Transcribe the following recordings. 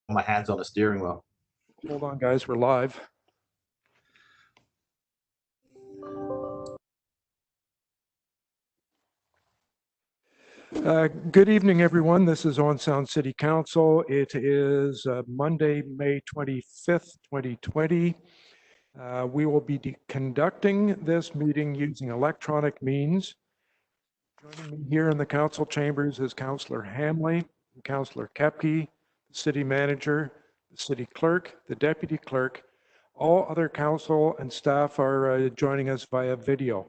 my hands on the steering wheel. Hold on, guys, we're live. Good evening, everyone. This is On Sound City Council. It is Monday, May 25th, 2020. We will be conducting this meeting using electronic means. Joining me here in the council chambers is Councillor Hamley, and Councillor Kepke, the city manager, the city clerk, the deputy clerk. All other council and staff are joining us via video.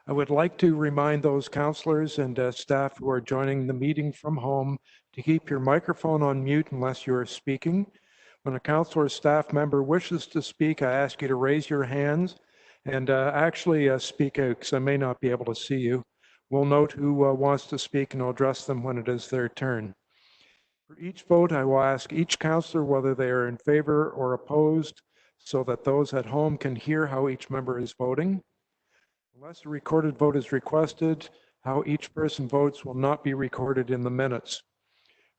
I would like to remind those councillors and staff who are joining the meeting from home to keep your microphone on mute unless you are speaking. When a councillor or staff member wishes to speak, I ask you to raise your hands and actually speak out, because I may not be able to see you. We'll note who wants to speak and I'll address them when it is their turn. For each vote, I will ask each councillor whether they are in favor or opposed, so that those at home can hear how each member is voting. Unless a recorded vote is requested, how each person votes will not be recorded in the minutes.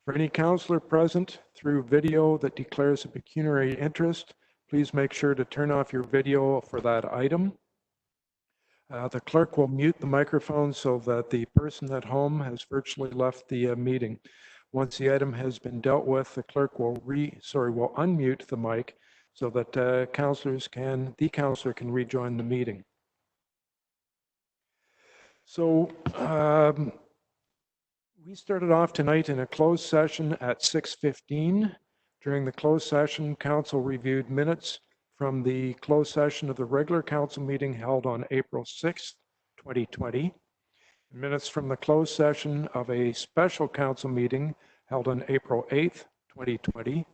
For any councillor present through video that declares a pecuniary interest, please make sure to turn off your video for that item. The clerk will mute the microphone so that the person at home has virtually left the meeting. Once the item has been dealt with, the clerk will unmute the mic so that the councillor can rejoin the meeting. So we started off tonight in a closed session at 6:15. During the closed session, council reviewed minutes from the closed session of the regular council meeting held on April 6th, 2020. Minutes from the closed session of a special council meeting held on April 8th, 2020.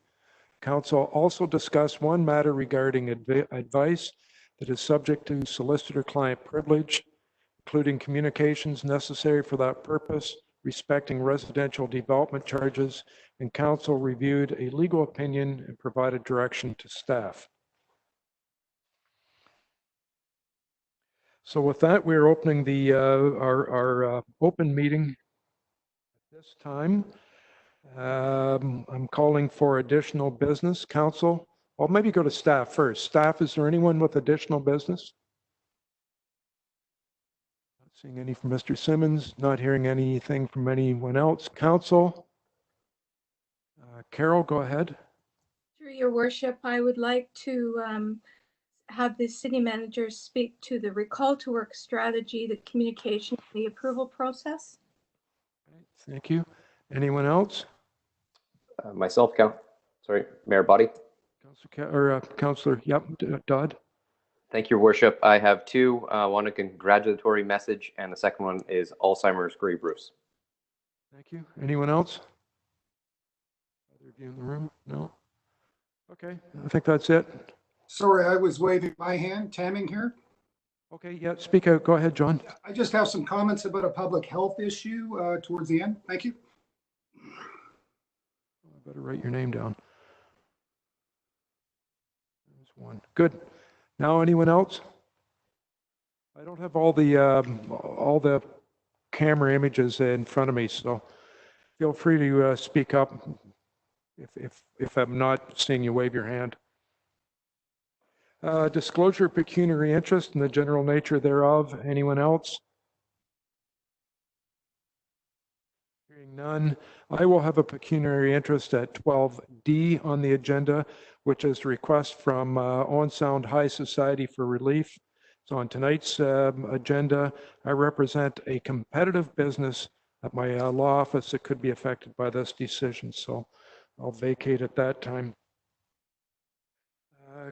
Council also discussed one matter regarding advice that is subject to solicitor-client privilege, including communications necessary for that purpose, respecting residential development charges, and council reviewed a legal opinion and provided direction to staff. So with that, we're opening the our open meeting at this time. I'm calling for additional business. Council, I'll maybe go to staff first. Staff, is there anyone with additional business? Not seeing any from Mr. Simmons, not hearing anything from anyone else. Council, Carol, go ahead. Through your worship, I would like to have the city manager speak to the recall to work strategy, the communication, the approval process. Thank you. Anyone else? Myself, Mayor Boddy. Councillor, yep, Dodd. Thank you, Your Worship. I have two. One, a congratulatory message, and the second one is Alzheimer's Grey Bruce. Thank you. Anyone else? Other of you in the room? No? Okay, I think that's it. Sorry, I was waving my hand. Tamming here. Okay, yeah, speak out. Go ahead, John. I just have some comments about a public health issue towards the end. Thank you. I better write your name down. There's one. Good. Now, anyone else? I don't have all the camera images in front of me, so feel free to speak up if I'm not seeing you wave your hand. Disclosure of pecuniary interest and the general nature thereof. Anyone else? Hearing none, I will have a pecuniary interest at 12D on the agenda, which is a request from On Sound High Society for relief. So on tonight's agenda, I represent a competitive business at my law office that could be affected by this decision. So I'll vacate at that time.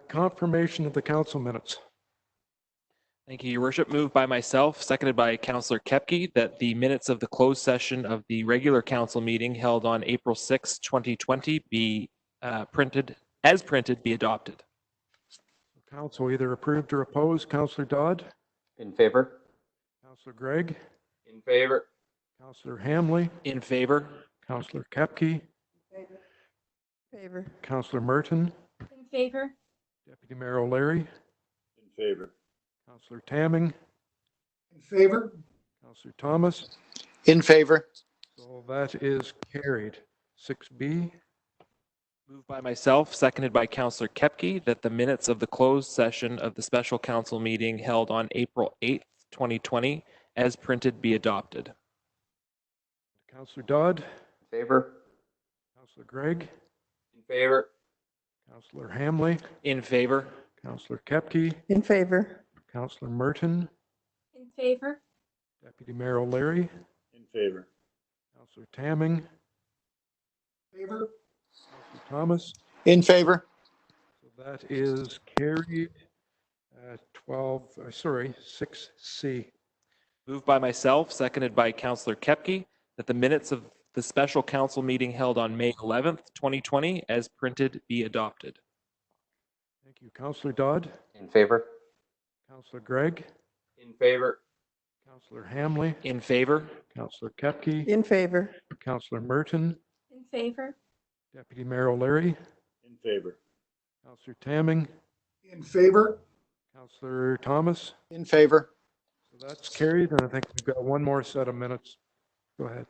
Confirmation of the council minutes. Thank you, Your Worship. Moved by myself, seconded by Councillor Kepke, that the minutes of the closed session of the regular council meeting held on April 6, 2020 be printed be adopted. Council either approved or opposed. Councillor Dodd? In favor. Councillor Gregg? In favor. Councillor Hamley? In favor. Councillor Kepke? In favor. Councillor Merton? In favor. Deputy Mayor O'Leary? In favor. Councillor Tamming? In favor. Councillor Thomas? In favor. So that is carried. 6B. Moved by myself, seconded by Councillor Kepke, that the minutes of the closed session of the special council meeting held on April 8th, 2020, as printed, be adopted. Councillor Dodd, In favor? Councillor Gregg, In favor? Councillor Hamley, In favor? Councillor Kepke, In favor. Councillor Merton, In favor? Deputy Mayor O'Leary, In favor. Councillor Tamming, Favor? Councillor Thomas. In favor. So that is carried. 6C. Moved by myself, seconded by Councillor Kepke, that the minutes of the special council meeting held on May 11th, 2020, as printed, be adopted. Thank you. Councillor Dodd, In favor? Councillor Gregg, In favor? Councillor Hamley, In favor? Councillor Kepke, In favor. Councillor Merton, In favor? Deputy Mayor O'Leary, In favor. Councillor Tamming, In favor? Councillor Thomas. In favor. So that's carried, and I think we've got one more set of minutes. Go ahead.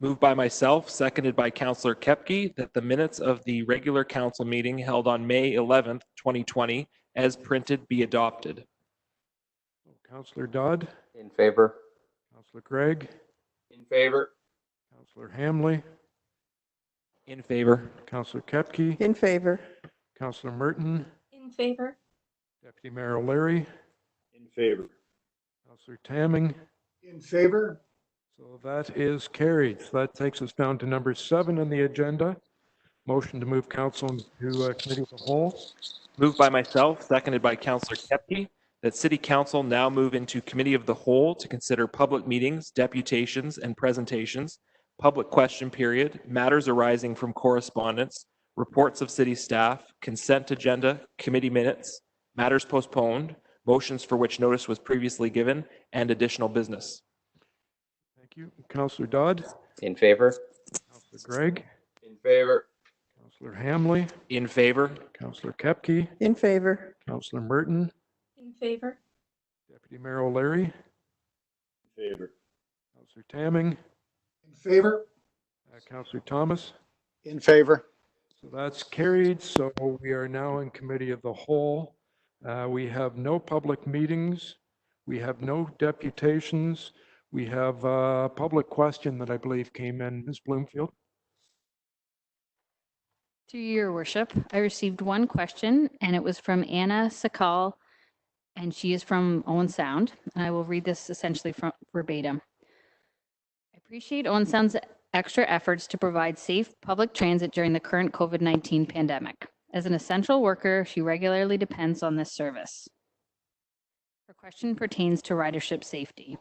Moved by myself, seconded by Councillor Kepke, that the minutes of the regular council meeting held on May 11th, 2020, as printed, be adopted. Councillor Dodd, In favor? Councillor Gregg, In favor? Councillor Hamley, In favor? Councillor Kepke, In favor. Councillor Merton, In favor? Deputy Mayor O'Leary, In favor. Councillor Tamming. In favor? So that is carried. So that takes us down to number 7 on the agenda. Motion to move council to committee of the whole. Moved by myself, seconded by Councillor Kepke, that City Council now move into Committee of the Whole to consider public meetings, deputations, and presentations, public question period, matters arising from correspondence, reports of city staff, consent agenda, committee minutes, matters postponed, motions for which notice was previously given, and additional business. Thank you. Councillor Dodd, In favor? Councillor Gregg, In favor? Councillor Hamley, In favor? Councillor Kepke, In favor. Councillor Merton, In favor? Deputy Mayor O'Leary, In favor. Councillor Tamming, In favor? Councillor Thomas. In favor. So that's carried. So we are now in committee of the whole. We have no public meetings. We have no deputations. We have a public question that I believe came in. Ms. Bloomfield. To your worship, I received one question and it was from Anna Sakal and she is from Owen Sound. And I will read this essentially from verbatim. I appreciate Owen Sound's extra efforts to provide safe public transit during the current COVID-19 pandemic. As an essential worker, she regularly depends on this service. Her question pertains to ridership safety.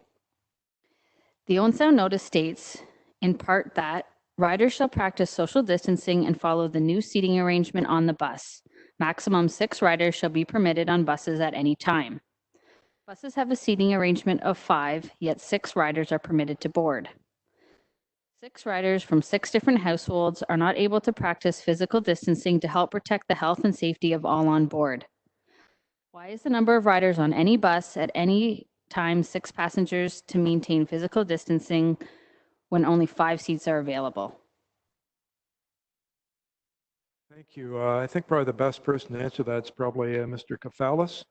The Owen Sound notice states, in part, that riders shall practice social distancing and follow the new seating arrangement on the bus. Maximum 6 riders shall be permitted on buses at any time. Buses have a seating arrangement of 5, yet 6 riders are permitted to board. 6 riders from 6 different households are not able to practice physical distancing to help protect the health and safety of all on board. Why is the number of riders on any bus at any time 6 passengers to maintain physical distancing when only 5 seats are available? Thank you. I think probably the best person to answer that is probably Mr. Kafalis.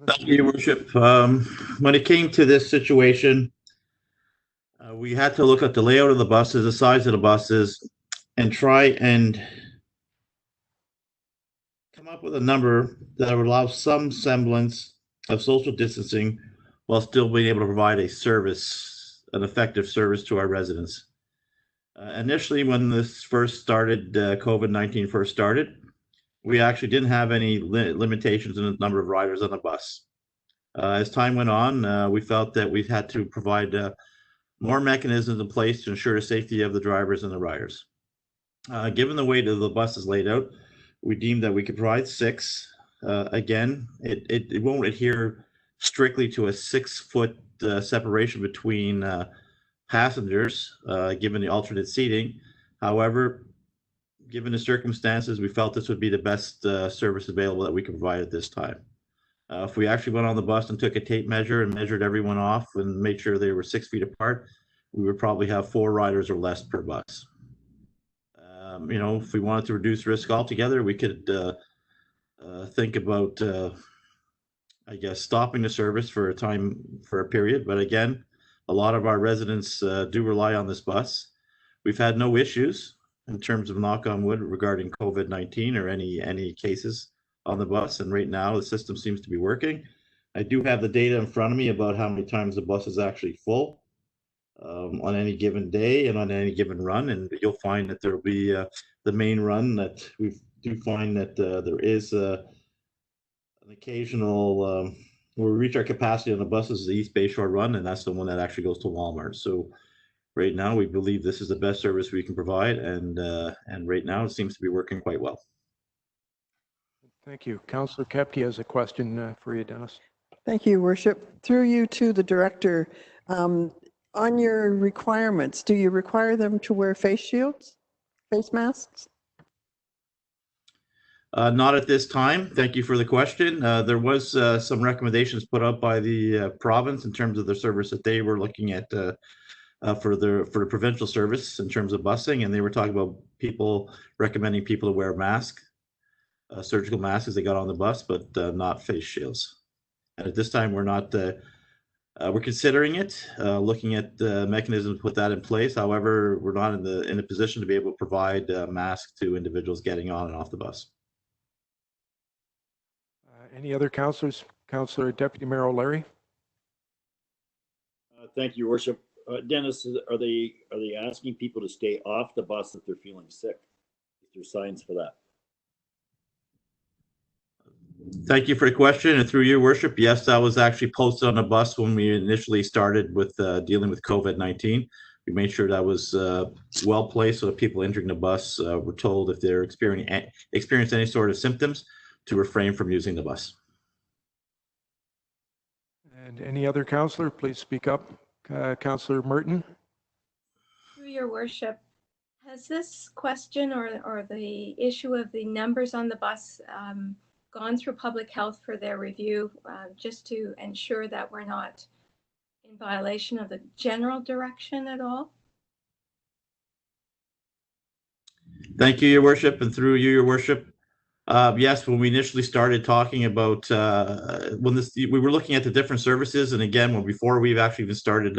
Thank you, Your Worship. When it came to this situation, we had to look at the layout of the buses, the size of the buses, and try and come up with a number that would allow some semblance of social distancing while still being able to provide a service, an effective service to our residents. Initially, when this first started, COVID-19 first started, we actually didn't have any limitations in the number of riders on the bus. As time went on, we felt that we had to provide more mechanisms in place to ensure the safety of the drivers and the riders. Given the way that the bus is laid out, we deemed that we could provide 6. Again, it won't adhere strictly to a 6-foot separation between passengers, given the alternate seating. However, given the circumstances, we felt this would be the best service available that we could provide at this time. If we actually went on the bus and took a tape measure and measured everyone off and made sure they were 6 feet apart, we would probably have 4 riders or less per bus. if we wanted to reduce risk altogether, we could think about, I guess, stopping the service for a period. But again, a lot of our residents do rely on this bus. We've had no issues in terms of, knock on wood, regarding COVID-19 or any cases on the bus. And right now, the system seems to be working. I do have the data in front of me about how many times the bus is actually full on any given day and on any given run. And you'll find that there will be the main run that we do find that there is an occasional, where we reach our capacity on the buses, the East Bay Shore run, and that's the one that actually goes to Walmart. So right now, we believe this is the best service we can provide, and right now it seems to be working quite well. Thank you. Councillor Kepke has a question for you, Dennis. Thank you, Worship. Through you to the director, on your requirements, do you require them to wear face shields, face masks? Not at this time. Thank you for the question. There was some recommendations put up by the province in terms of the service that they were looking at for the provincial service in terms of busing, and they were talking about recommending people to wear masks, surgical masks as they got on the bus, but not face shields. And at this time, we're not. We're considering it, looking at the mechanisms to put that in place. However, we're not in a position to be able to provide masks to individuals getting on and off the bus. Any other councillors? Councillor Deputy Mayor O'Leary. Thank you, Worship. Dennis, are they asking people to stay off the bus if they're feeling sick? Is there signs for that? Thank you for the question. And through your worship, yes, that was actually posted on the bus when we initially started with dealing with COVID-19. We made sure that was well placed so that people entering the bus were told if they're experiencing any sort of symptoms to refrain from using the bus. And any other councillor, please speak up. Councillor Merton. Through your worship, has this question or the issue of the numbers on the bus gone through public health for their review, just to ensure that we're not in violation of the general direction at all? Thank you, your worship, and through you, your worship. Yes, when we initially started talking about we were looking at the different services, and again, before we've actually even started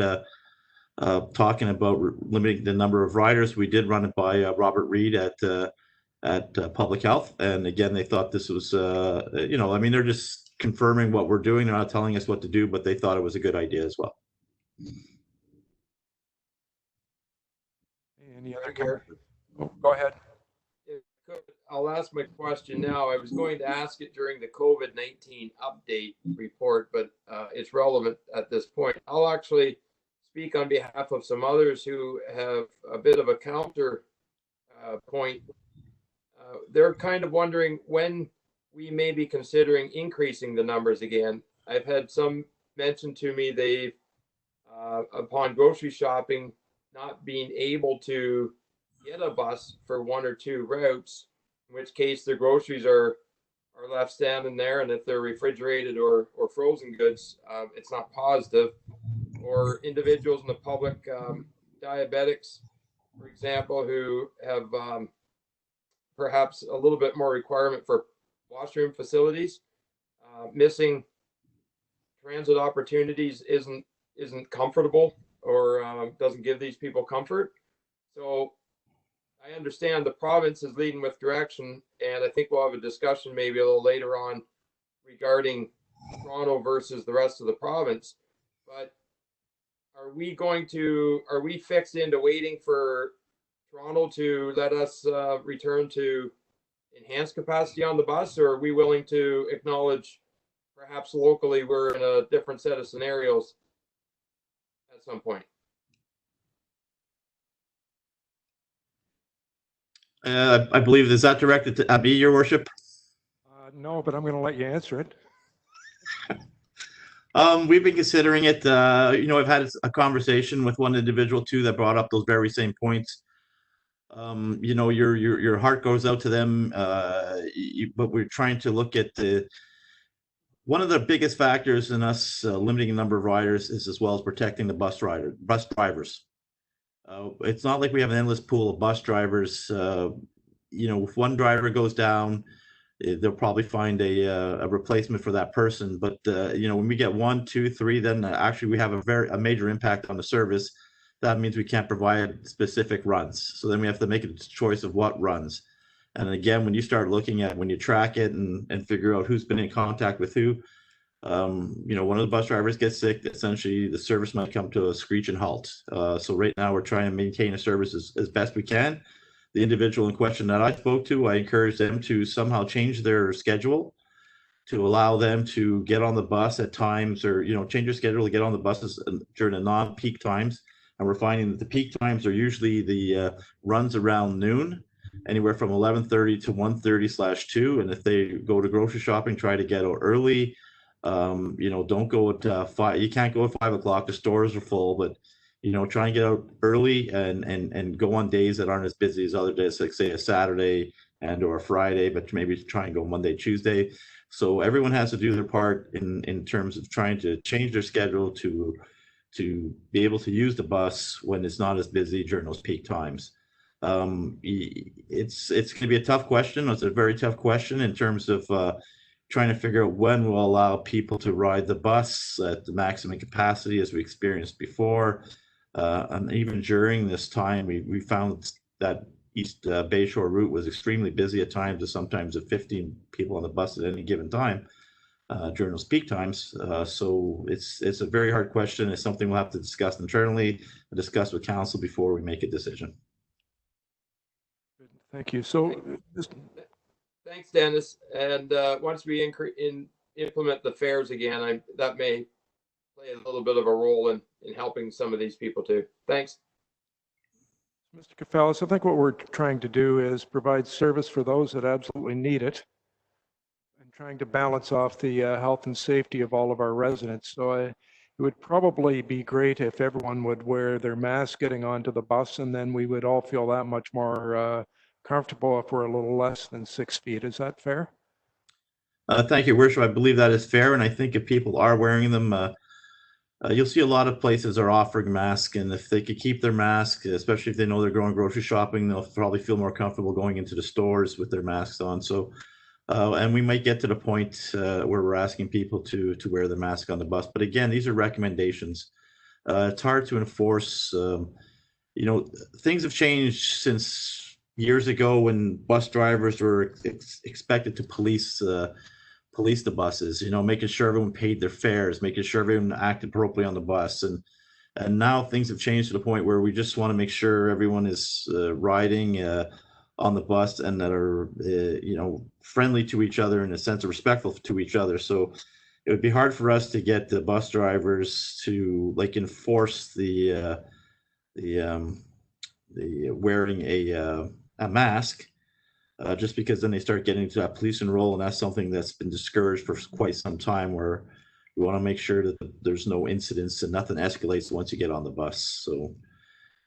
talking about limiting the number of riders, we did run it by Robert Reed at Public Health, and again, they thought this was, I mean, they're just confirming what we're doing. They're not telling us what to do, but they thought it was a good idea as well. Any other? Oh, go ahead. I'll ask my question now. I was going to ask it during the COVID-19 update report, but it's relevant at this point. I'll actually speak on behalf of some others who have a bit of a counter point. They're kind of wondering when we may be considering increasing the numbers again. I've had some mention to me they've, upon grocery shopping, not being able to get a bus for one or two routes, in which case their groceries are left standing there, and if they're refrigerated or frozen goods, it's not positive. Or individuals in the public, diabetics, for example, who have perhaps a little bit more requirement for washroom facilities, missing transit opportunities isn't comfortable, or doesn't give these people comfort. So I understand the province is leading with direction, and I think we'll have a discussion maybe a little later on regarding Toronto versus the rest of the province. But are we fixed into waiting for Toronto to let us return to enhanced capacity on the bus, or are we willing to acknowledge perhaps locally we're in a different set of scenarios at some point? I believe, is that directed to me, your worship? No, but I'm going to let you answer it. We've been considering it. I've had a conversation with one individual too that brought up those very same points. Your heart goes out to them, but we're trying to look at one of the biggest factors in us limiting the number of riders is as well as protecting the bus drivers. It's not like we have an endless pool of bus drivers if one driver goes down, they'll probably find a replacement for that person. But when we get 1, 2, 3, then actually we have a major impact on the service. That means we can't provide specific runs. So then we have to make a choice of what runs. And again, when you start looking at, when you track it and figure out who's been in contact with who, one of the bus drivers gets sick, essentially the service might come to a screeching halt. So right now we're trying to maintain a service as best we can. The individual in question that I spoke to, I encouraged them to somehow change their schedule to allow them to get on the bus at times, or change their schedule to get on the buses during the non-peak times. And we're finding that the peak times are usually the runs around noon, anywhere from 11:30 to 1:30/2. And if they go to grocery shopping, try to get out early. Don't go at 5. You can't go at 5 o'clock. The stores are full, but try and get out early and go on days that aren't as busy as other days, like say a Saturday or a Friday, but maybe try and go Monday, Tuesday. So everyone has to do their part in terms of trying to change their schedule to be able to use the bus when it's not as busy during those peak times. It's going to be a tough question. It's a very tough question in terms of trying to figure out when we'll allow people to ride the bus at the maximum capacity as we experienced before. And even during this time, we found that East Bayshore route was extremely busy at times, sometimes at 15 people on the bus at any given time during those peak times. So it's a very hard question. It's something we'll have to discuss internally and discuss with council before we make a decision. Thank you. So, Thanks, Dennis. And once we implement the fares again, that may play a little bit of a role in helping some of these people too. Thanks. Mr. Kafalis, I think what we're trying to do is provide service for those that absolutely need it, and trying to balance off the health and safety of all of our residents. So it would probably be great if everyone would wear their mask getting onto the bus, and then we would all feel that much more comfortable if we're a little less than 6 feet. Is that fair? Thank you, Worship. I believe that is fair, and I think if people are wearing them, you'll see a lot of places are offering masks, and if they could keep their mask, especially if they know they're going grocery shopping, they'll probably feel more comfortable going into the stores with their masks on. So, and we might get to the point where we're asking people to wear their mask on the bus. But again, these are recommendations. It's hard to enforce. Things have changed since years ago when bus drivers were expected to police the buses, making sure everyone paid their fares, making sure everyone acted appropriately on the bus. And now things have changed to the point where we just want to make sure everyone is riding on the bus and that are, friendly to each other in a sense of respectful to each other. So it would be hard for us to get the bus drivers to enforce the wearing a mask. Just because then they start getting into that policing role, and that's something that's been discouraged for quite some time, where we want to make sure that there's no incidents and nothing escalates once you get on the bus. So,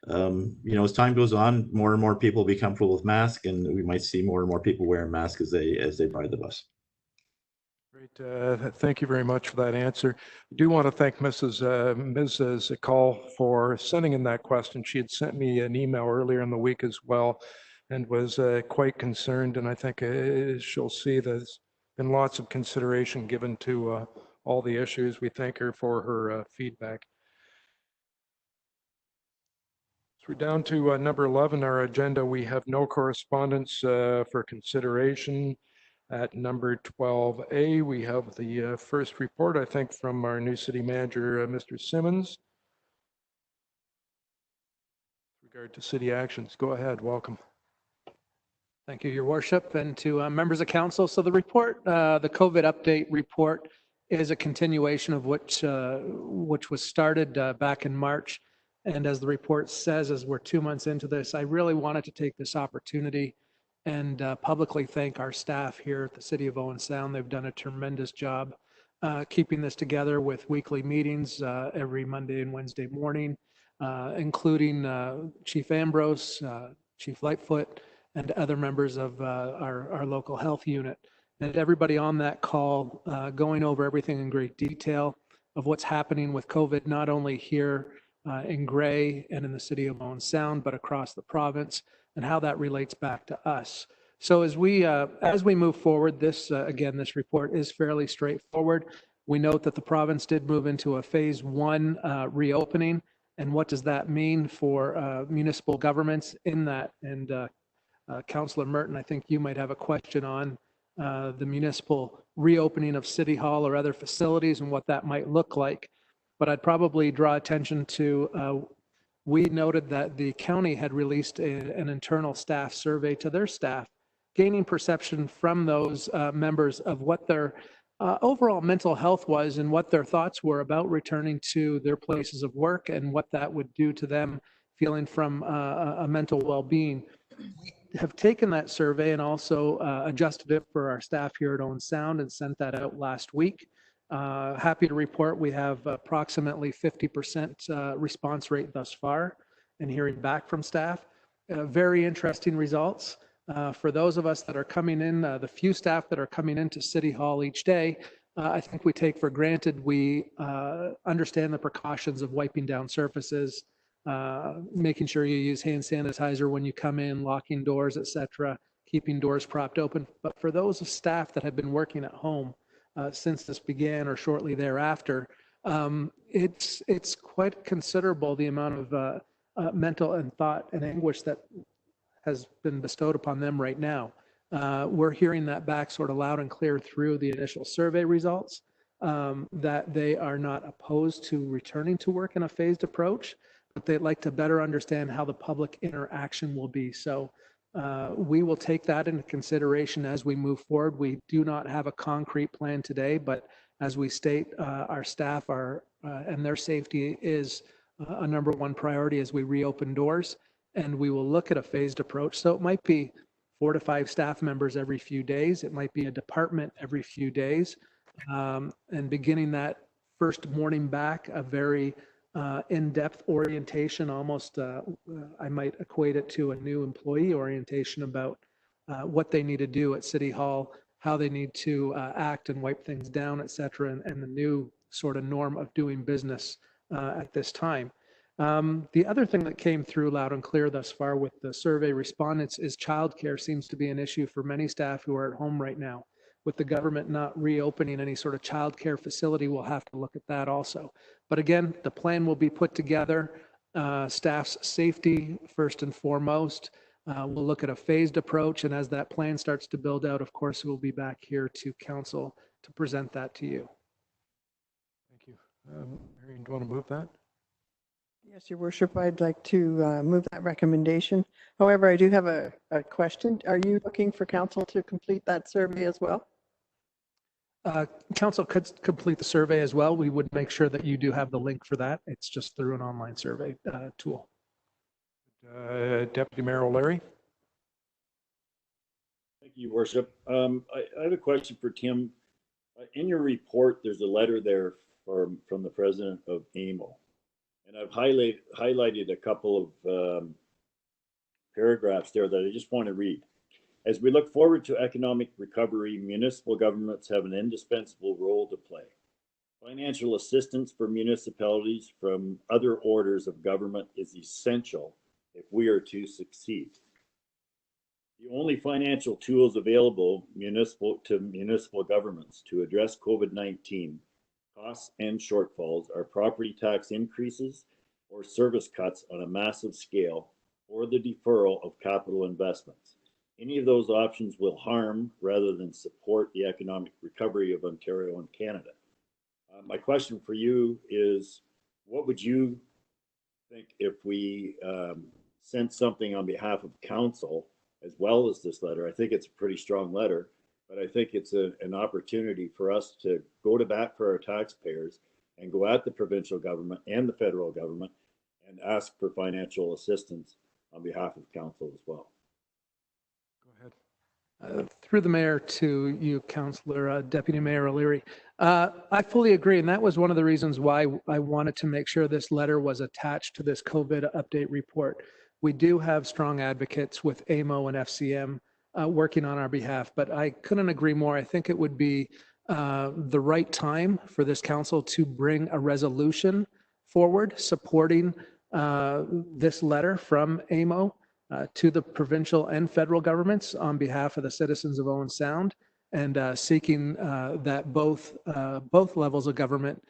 as time goes on, more and more people become comfortable with masks, and we might see more and more people wearing masks as they ride the bus. Great. Thank you very much for that answer. I do want to thank Ms. Zakal for sending in that question. She had sent me an email earlier in the week as well, and was quite concerned. And I think she'll see there's been lots of consideration given to all the issues. We thank her for her feedback. So we're down to number 11, our agenda. We have no correspondence for consideration. At number 12A, we have the first report, I think, from our new city manager, Mr. Simmons. With regard to city actions, go ahead, welcome. Thank you, Your Worship, and to members of council. So the report, the COVID update report, is a continuation of which was started back in March. And as the report says, as we're 2 months into this, I really wanted to take this opportunity and publicly thank our staff here at the City of Owen Sound. They've done a tremendous job keeping this together with weekly meetings every Monday and Wednesday morning, including Chief Ambrose, Chief Lightfoot, and other members of our local health unit. And everybody on that call going over everything in great detail of what's happening with COVID, not only here in Gray and in the City of Owen Sound, but across the province. and how that relates back to us. So as we move forward, this again, this report is fairly straightforward. We note that the province did move into a phase 1 reopening, and what does that mean for municipal governments in that? And Councillor Merton, I think you might have a question on the municipal reopening of City Hall or other facilities and what that might look like. But I'd probably draw attention to, we noted that the county had released an internal staff survey to their staff, gaining perception from those members of what their overall mental health was and what their thoughts were about returning to their places of work and what that would do to them feeling from a mental well-being. We have taken that survey and also adjusted it for our staff here at Owen Sound and sent that out last week. Happy to report we have approximately 50% response rate thus far and hearing back from staff. Very interesting results. For those of us that are coming in, the few staff that are coming into City Hall each day, I think we take for granted we understand the precautions of wiping down surfaces, making sure you use hand sanitizer when you come in, locking doors, etc., keeping doors propped open. But for those of staff that have been working at home since this began or shortly thereafter, it's quite considerable the amount of mental and thought and anguish that has been bestowed upon them right now. We're hearing that back sort of loud and clear through the initial survey results, that they are not opposed to returning to work in a phased approach, but they'd like to better understand how the public interaction will be. So we will take that into consideration as we move forward. We do not have a concrete plan today, but as we state, our staff are and their safety is a #1 priority as we reopen doors. And we will look at a phased approach. So it might be 4 to 5 staff members every few days. It might be a department every few days. And beginning that first morning back, a very in-depth orientation, almost I might equate it to a new employee orientation about what they need to do at City Hall, how they need to act and wipe things down, et cetera, and the new sort of norm of doing business at this time. The other thing that came through loud and clear thus far with the survey respondents is childcare seems to be an issue for many staff who are at home right now. With the government not reopening any sort of childcare facility, we'll have to look at that also. But again, the plan will be put together. Staff's safety first and foremost. We'll look at a phased approach, and as that plan starts to build out, of course, we'll be back here to council to present that to you. Thank you. Marion, do you want to move that? Yes, Your Worship, I'd like to move that recommendation. However, I do have a question. Are you looking for council to complete that survey as well? Council could complete the survey as well. We would make sure that you do have the link for that. It's just through an online survey tool. Deputy Mayor O'Leary. Thank you, Your Worship. I have a question for Tim. In your report, there's a letter there from the president of AMO. And I've highlighted a couple of paragraphs there that I just want to read. As we look forward to economic recovery, municipal governments have an indispensable role to play. Financial assistance for municipalities from other orders of government is essential if we are to succeed. The only financial tools available to municipal governments to address COVID-19 costs and shortfalls are property tax increases or service cuts on a massive scale, or the deferral of capital investments. Any of those options will harm rather than support the economic recovery of Ontario and Canada. My question for you is, what would you think if we sent something on behalf of council as well as this letter? I think it's a pretty strong letter, but I think it's an opportunity for us to go to bat for our taxpayers and go at the provincial government and the federal government and ask for financial assistance on behalf of council as well. Go ahead. Through the mayor to you, Councillor Deputy Mayor O'Leary. I fully agree, and that was one of the reasons why I wanted to make sure this letter was attached to this COVID update report. We do have strong advocates with AMO and FCM working on our behalf, but I couldn't agree more. I think it would be the right time for this council to bring a resolution forward supporting this letter from AMO to the provincial and federal governments on behalf of the citizens of Owen Sound, and seeking that both levels of government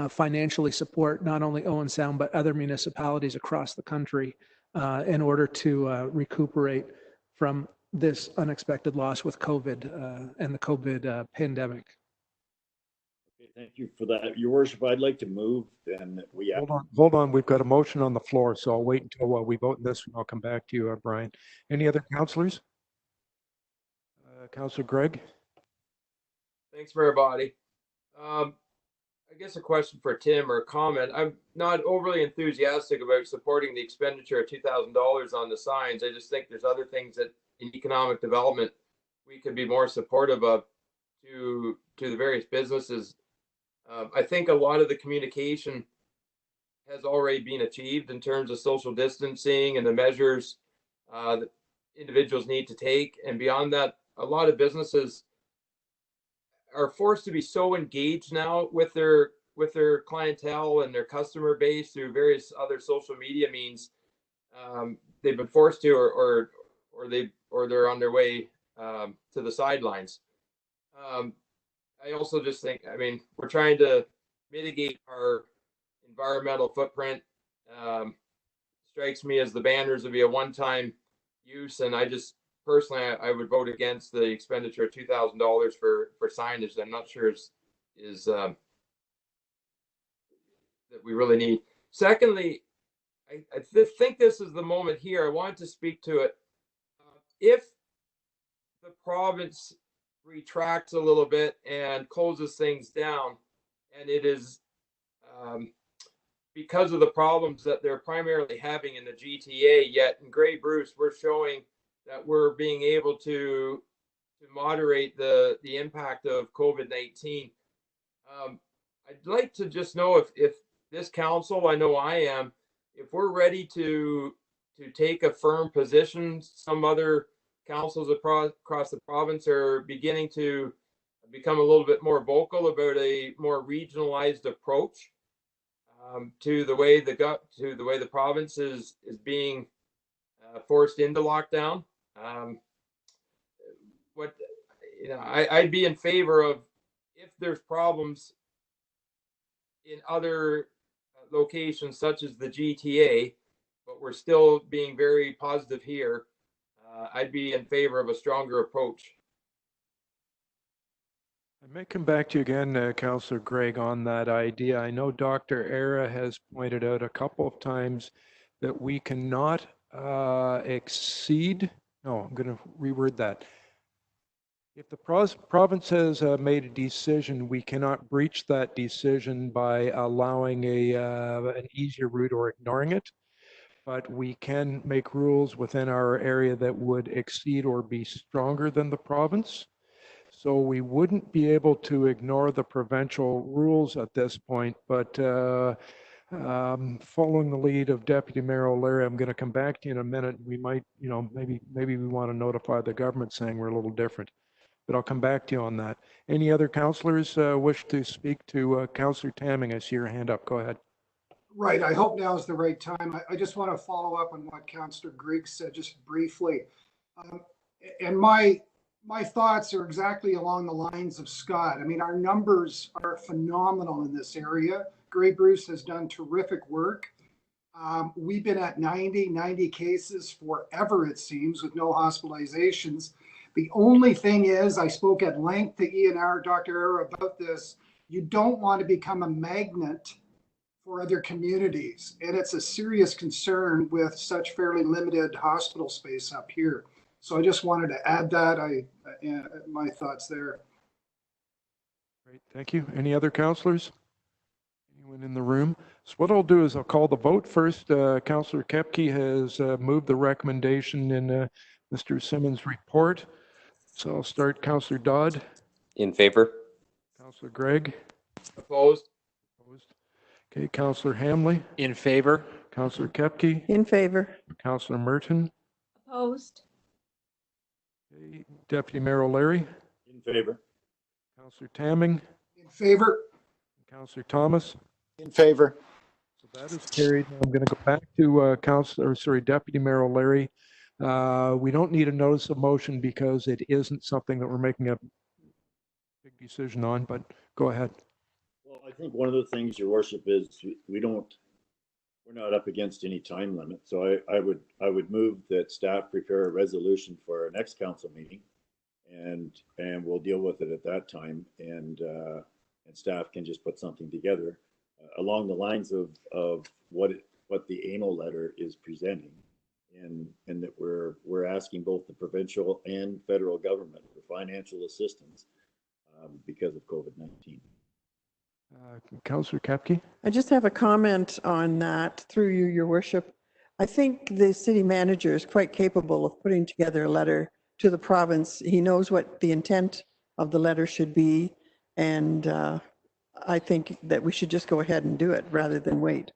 financially support not only Owen Sound but other municipalities across the country in order to recuperate from this unexpected loss with COVID and the COVID pandemic. Okay, thank you for that. Your worship, I'd like to move and that we. Hold on. We've got a motion on the floor, so I'll wait until we vote on this and I'll come back to you, Brian. Any other councillors? Councillor Gregg? Thanks, Mayor Body. I guess a question for Tim or a comment. I'm not overly enthusiastic about supporting the expenditure of $2,000 on the signs. I just think there's other things that in economic development we could be more supportive of to the various businesses. I think a lot of the communication has already been achieved in terms of social distancing and the measures that individuals need to take. And beyond that, a lot of businesses are forced to be so engaged now with their clientele and their customer base through various other social media means. They've been forced to, or they're on their way to the sidelines. I also just think, I mean, we're trying to mitigate our environmental footprint. Strikes me as the banners would be a one-time use, and I just personally, I would vote against the expenditure of $2,000 for signage. I'm not sure is that we really need. Secondly, I think this is the moment here. I wanted to speak to it. If the province retracts a little bit and closes things down, and it is because of the problems that they're primarily having in the GTA, yet in Grey Bruce, we're showing that we're being able to moderate the impact of COVID-19. I'd like to just know if this council, I know I am, if we're ready to take a firm position. Some other councils across the province are beginning to become a little bit more vocal about a more regionalized approach to the way the province is being forced into lockdown. I'd be in favor of, if there's problems in other locations such as the GTA, but we're still being very positive here, I'd be in favor of a stronger approach. I may come back to you again, Councillor Gregg, on that idea. I know Dr. Era has pointed out a couple of times that we cannot exceed. No, I'm going to reword that. If the province has made a decision, we cannot breach that decision by allowing an easier route or ignoring it. But we can make rules within our area that would exceed or be stronger than the province. So we wouldn't be able to ignore the provincial rules at this point, but following the lead of Deputy Mayor O'Leary, I'm going to come back to you in a minute. We might, maybe we want to notify the government saying we're a little different, but I'll come back to you on that. Any other councillors wish to speak to Councillor Tamming? I see your hand up. Go ahead. Right. I hope now is the right time. I just want to follow up on what Councillor Gregg said just briefly. And my thoughts are exactly along the lines of Scott. I mean, our numbers are phenomenal in this area. Grey Bruce has done terrific work. We've been at 90 cases forever, it seems, with no hospitalizations. The only thing is, I spoke at length to ENR, Dr. Era, about this. You don't want to become a magnet for other communities. And it's a serious concern with such fairly limited hospital space up here. So I just wanted to add that, my thoughts there. Great, thank you. Any other councillors? Anyone in the room? So what I'll do is I'll call the vote first. Councillor Kepke has moved the recommendation in Mr. Simmons' report. So I'll start. Councillor Dodd. In favor. Councillor Gregg. Opposed. Opposed. Okay, Councillor Hamley. In favor. Councillor Kepke. In favor. Councillor Merton. Opposed. Okay, Deputy Mayor O'Leary. In favor. Councillor Tamming. In favor. Councillor Thomas. In favor. So that is carried. I'm going to go back to Deputy Mayor O'Leary We don't need a notice of motion because it isn't something that we're making a big decision on, but go ahead. Well, I think one of the things, Your Worship, is we're not up against any time limit. So I would move that staff prepare a resolution for our next council meeting, and we'll deal with it at that time, and staff can just put something together along the lines of what the AMO letter is presenting, and that we're asking both the provincial and federal government for financial assistance because of COVID-19. Councillor Kepke? I just have a comment on that through you, Your Worship. I think the city manager is quite capable of putting together a letter to the province. He knows what the intent of the letter should be, and I think that we should just go ahead and do it rather than wait.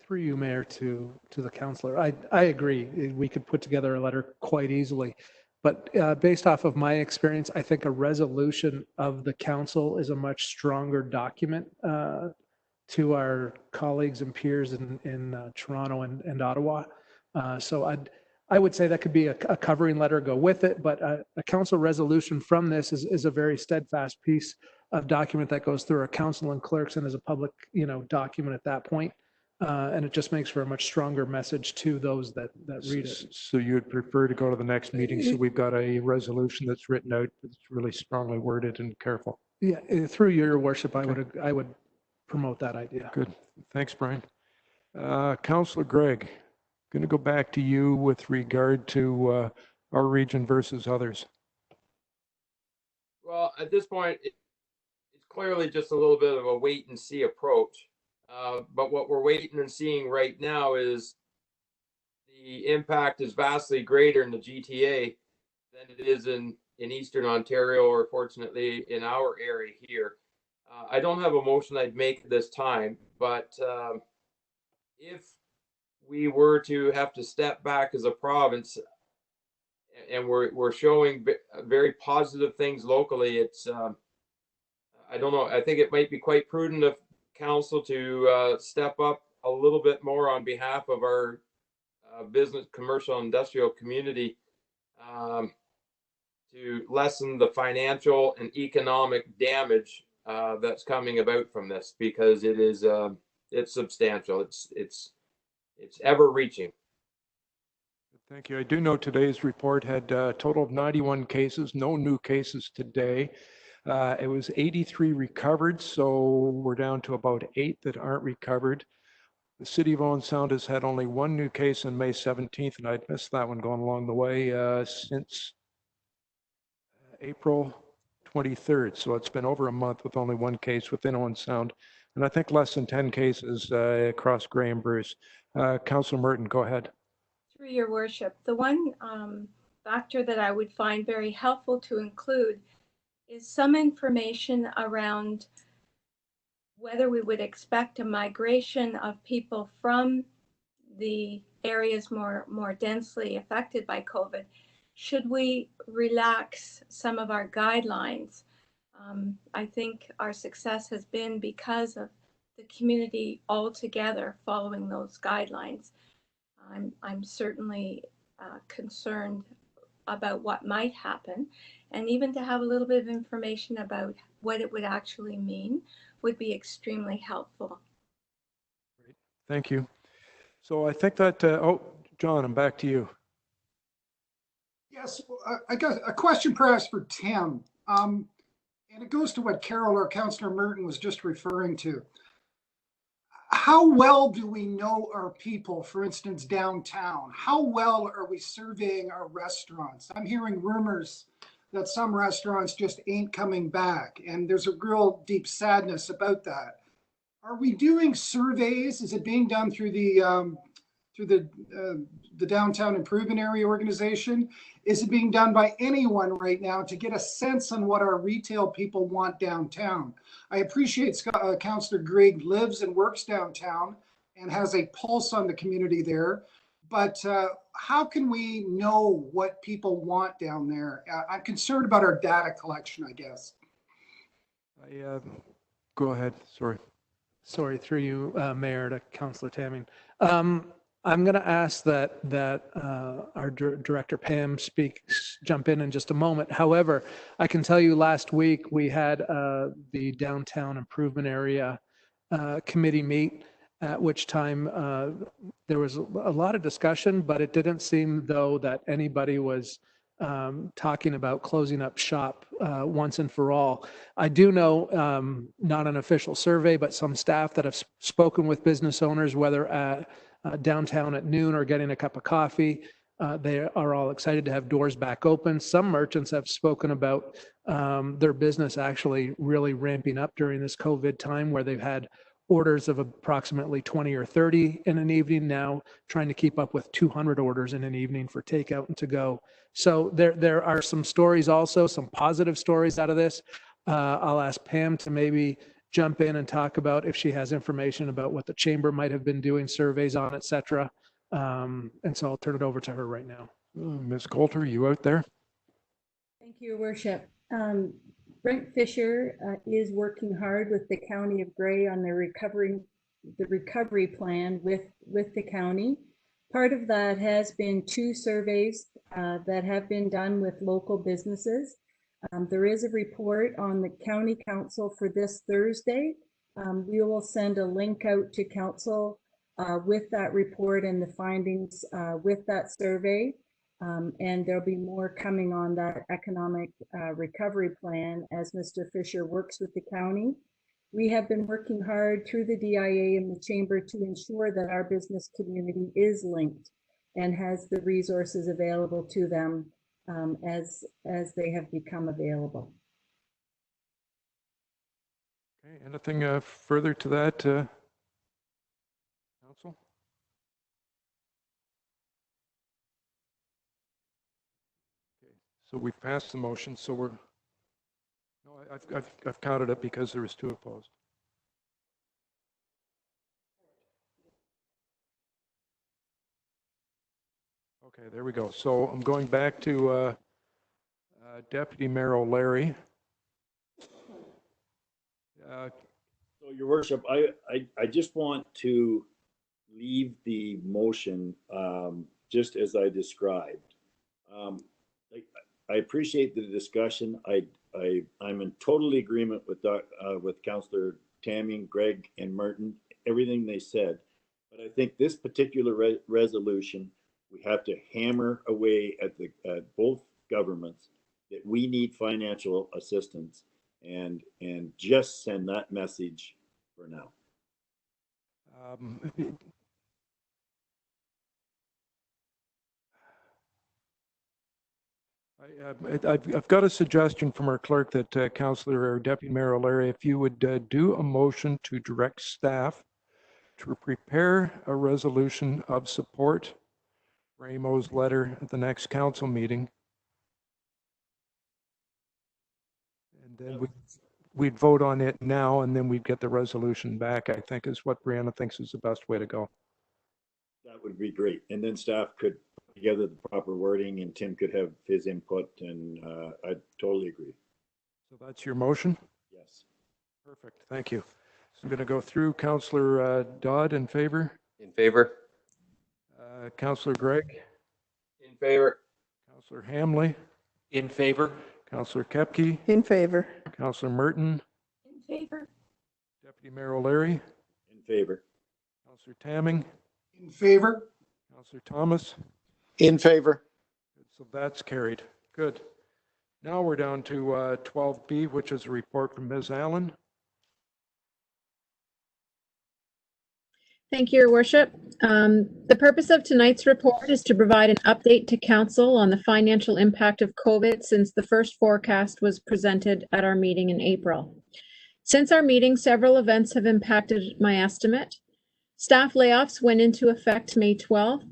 Through you, Mayor, to the councillor. I agree. We could put together a letter quite easily. But based off of my experience, I think a resolution of the council is a much stronger document to our colleagues and peers in Toronto and Ottawa. So I would say that could be a covering letter, go with it. But a council resolution from this is a very steadfast piece of document that goes through our council and clerks and is a public, document at that point. And it just makes for a much stronger message to those that read it. So you would prefer to go to the next meeting so we've got a resolution that's written out, that's really strongly worded and careful? Yeah, through your worship, I would promote that idea. Good. Thanks, Brian. Councillor Gregg, going to go back to you with regard to our region versus others. Well, at this point, it's clearly just a little bit of a wait and see approach. But what we're waiting and seeing right now is the impact is vastly greater in the GTA than it is in Eastern Ontario, or fortunately in our area here. I don't have a motion I'd make at this time, but if we were to have to step back as a province, and we're showing very positive things locally, it's I don't know. I think it might be quite prudent of council to step up a little bit more on behalf of our business, commercial, industrial community to lessen the financial and economic damage that's coming about from this, because it is it's substantial. It's ever reaching. Thank you. I do know today's report had a total of 91 cases, no new cases today. It was 83 recovered, so we're down to about 8 that aren't recovered. The city of Owen Sound has had only one new case on May 17th, and I'd missed that one going along the way since April 23rd. So it's been over a month with only one case within Owen Sound, and I think less than 10 cases across Grey and Bruce. Councillor Merton, go ahead. Through your worship, the one factor that I would find very helpful to include is some information around whether we would expect a migration of people from the areas more densely affected by COVID. Should we relax some of our guidelines? I think our success has been because of the community altogether following those guidelines. I'm certainly concerned about what might happen, and even to have a little bit of information about what it would actually mean would be extremely helpful. Great. Thank you. So I think that, John, I'm back to you. Yes, I got a question perhaps for Tim, and it goes to what Carol or Councillor Merton was just referring to. How well do we know our people, for instance, downtown? How well are we surveying our restaurants? I'm hearing rumors that some restaurants just ain't coming back, and there's a real deep sadness about that. Are we doing surveys? Is it being done through the Downtown Improvement Area Organization? Is it being done by anyone right now to get a sense on what our retail people want downtown? I appreciate Councillor Grigg lives and works downtown and has a pulse on the community there, but how can we know what people want down there? I'm concerned about our data collection, I guess. Go ahead, sorry. Sorry, through you, Mayor, to Councillor Tamming. I'm going to ask that our Director Pam jump in just a moment. However, I can tell you last week we had the Downtown Improvement Area Committee meet, at which time there was a lot of discussion, but it didn't seem though that anybody was talking about closing up shop once and for all. I do know, not an official survey, but some staff that have spoken with business owners, whether at downtown at noon or getting a cup of coffee, they are all excited to have doors back open. Some merchants have spoken about their business actually really ramping up during this COVID time, where they've had orders of approximately 20 or 30 in an evening, now trying to keep up with 200 orders in an evening for takeout and to go. So there are some stories also, some positive stories out of this. I'll ask Pam to maybe jump in and talk about if she has information about what the chamber might have been doing surveys on, et cetera. And so I'll turn it over to her right now. Ms. Coulter, you out there? Thank you, Your Worship. Brent Fisher is working hard with the County of Grey on the recovery plan with the county. Part of that has been 2 surveys that have been done with local businesses. There is a report on the County Council for this Thursday. We will send a link out to Council with that report and the findings with that survey. And there'll be more coming on that economic recovery plan as Mr. Fisher works with the county. We have been working hard through the DIA and the Chamber to ensure that our business community is linked and has the resources available to them as they have become available. Okay, anything further to that, Council? Okay, so we've passed the motion, so we're, no, I've counted it because there was 2 opposed. Okay, there we go. So I'm going back to Deputy Mayor O'Leary. So, Your Worship, I just want to leave the motion just as I described. I appreciate the discussion. I'm in total agreement with Councillor Tamming, Greg, and Merton, everything they said. But I think this particular resolution, we have to hammer away at both governments that we need financial assistance, and just send that message for now. I've got a suggestion from our clerk that Councillor or Deputy Mayor O'Leary, if you would do a motion to direct staff to prepare a resolution of support for AMO's letter at the next council meeting. And then we'd vote on it now, and then we'd get the resolution back, I think is what Brianna thinks is the best way to go. That would be great. And then staff could put together the proper wording and Tim could have his input, and I totally agree. So that's your motion? Yes. Perfect, thank you. So I'm going to go through. Councillor Dodd, in favor? In favor. Councillor Gregg? In favor. Councillor Hamley? In favor. Councillor Kepke? In favor. Councillor Merton? In favor. Deputy Mayor O'Leary? In favor. Councillor Tamming? In favor? Councillor Thomas? In favor. So that's carried. Good. Now we're down to 12B, which is a report from Ms. Allen. Thank you, Your Worship. The purpose of tonight's report is to provide an update to Council on the financial impact of COVID since the first forecast was presented at our meeting in April. Since our meeting, several events have impacted my estimate. Staff layoffs went into effect May 12th.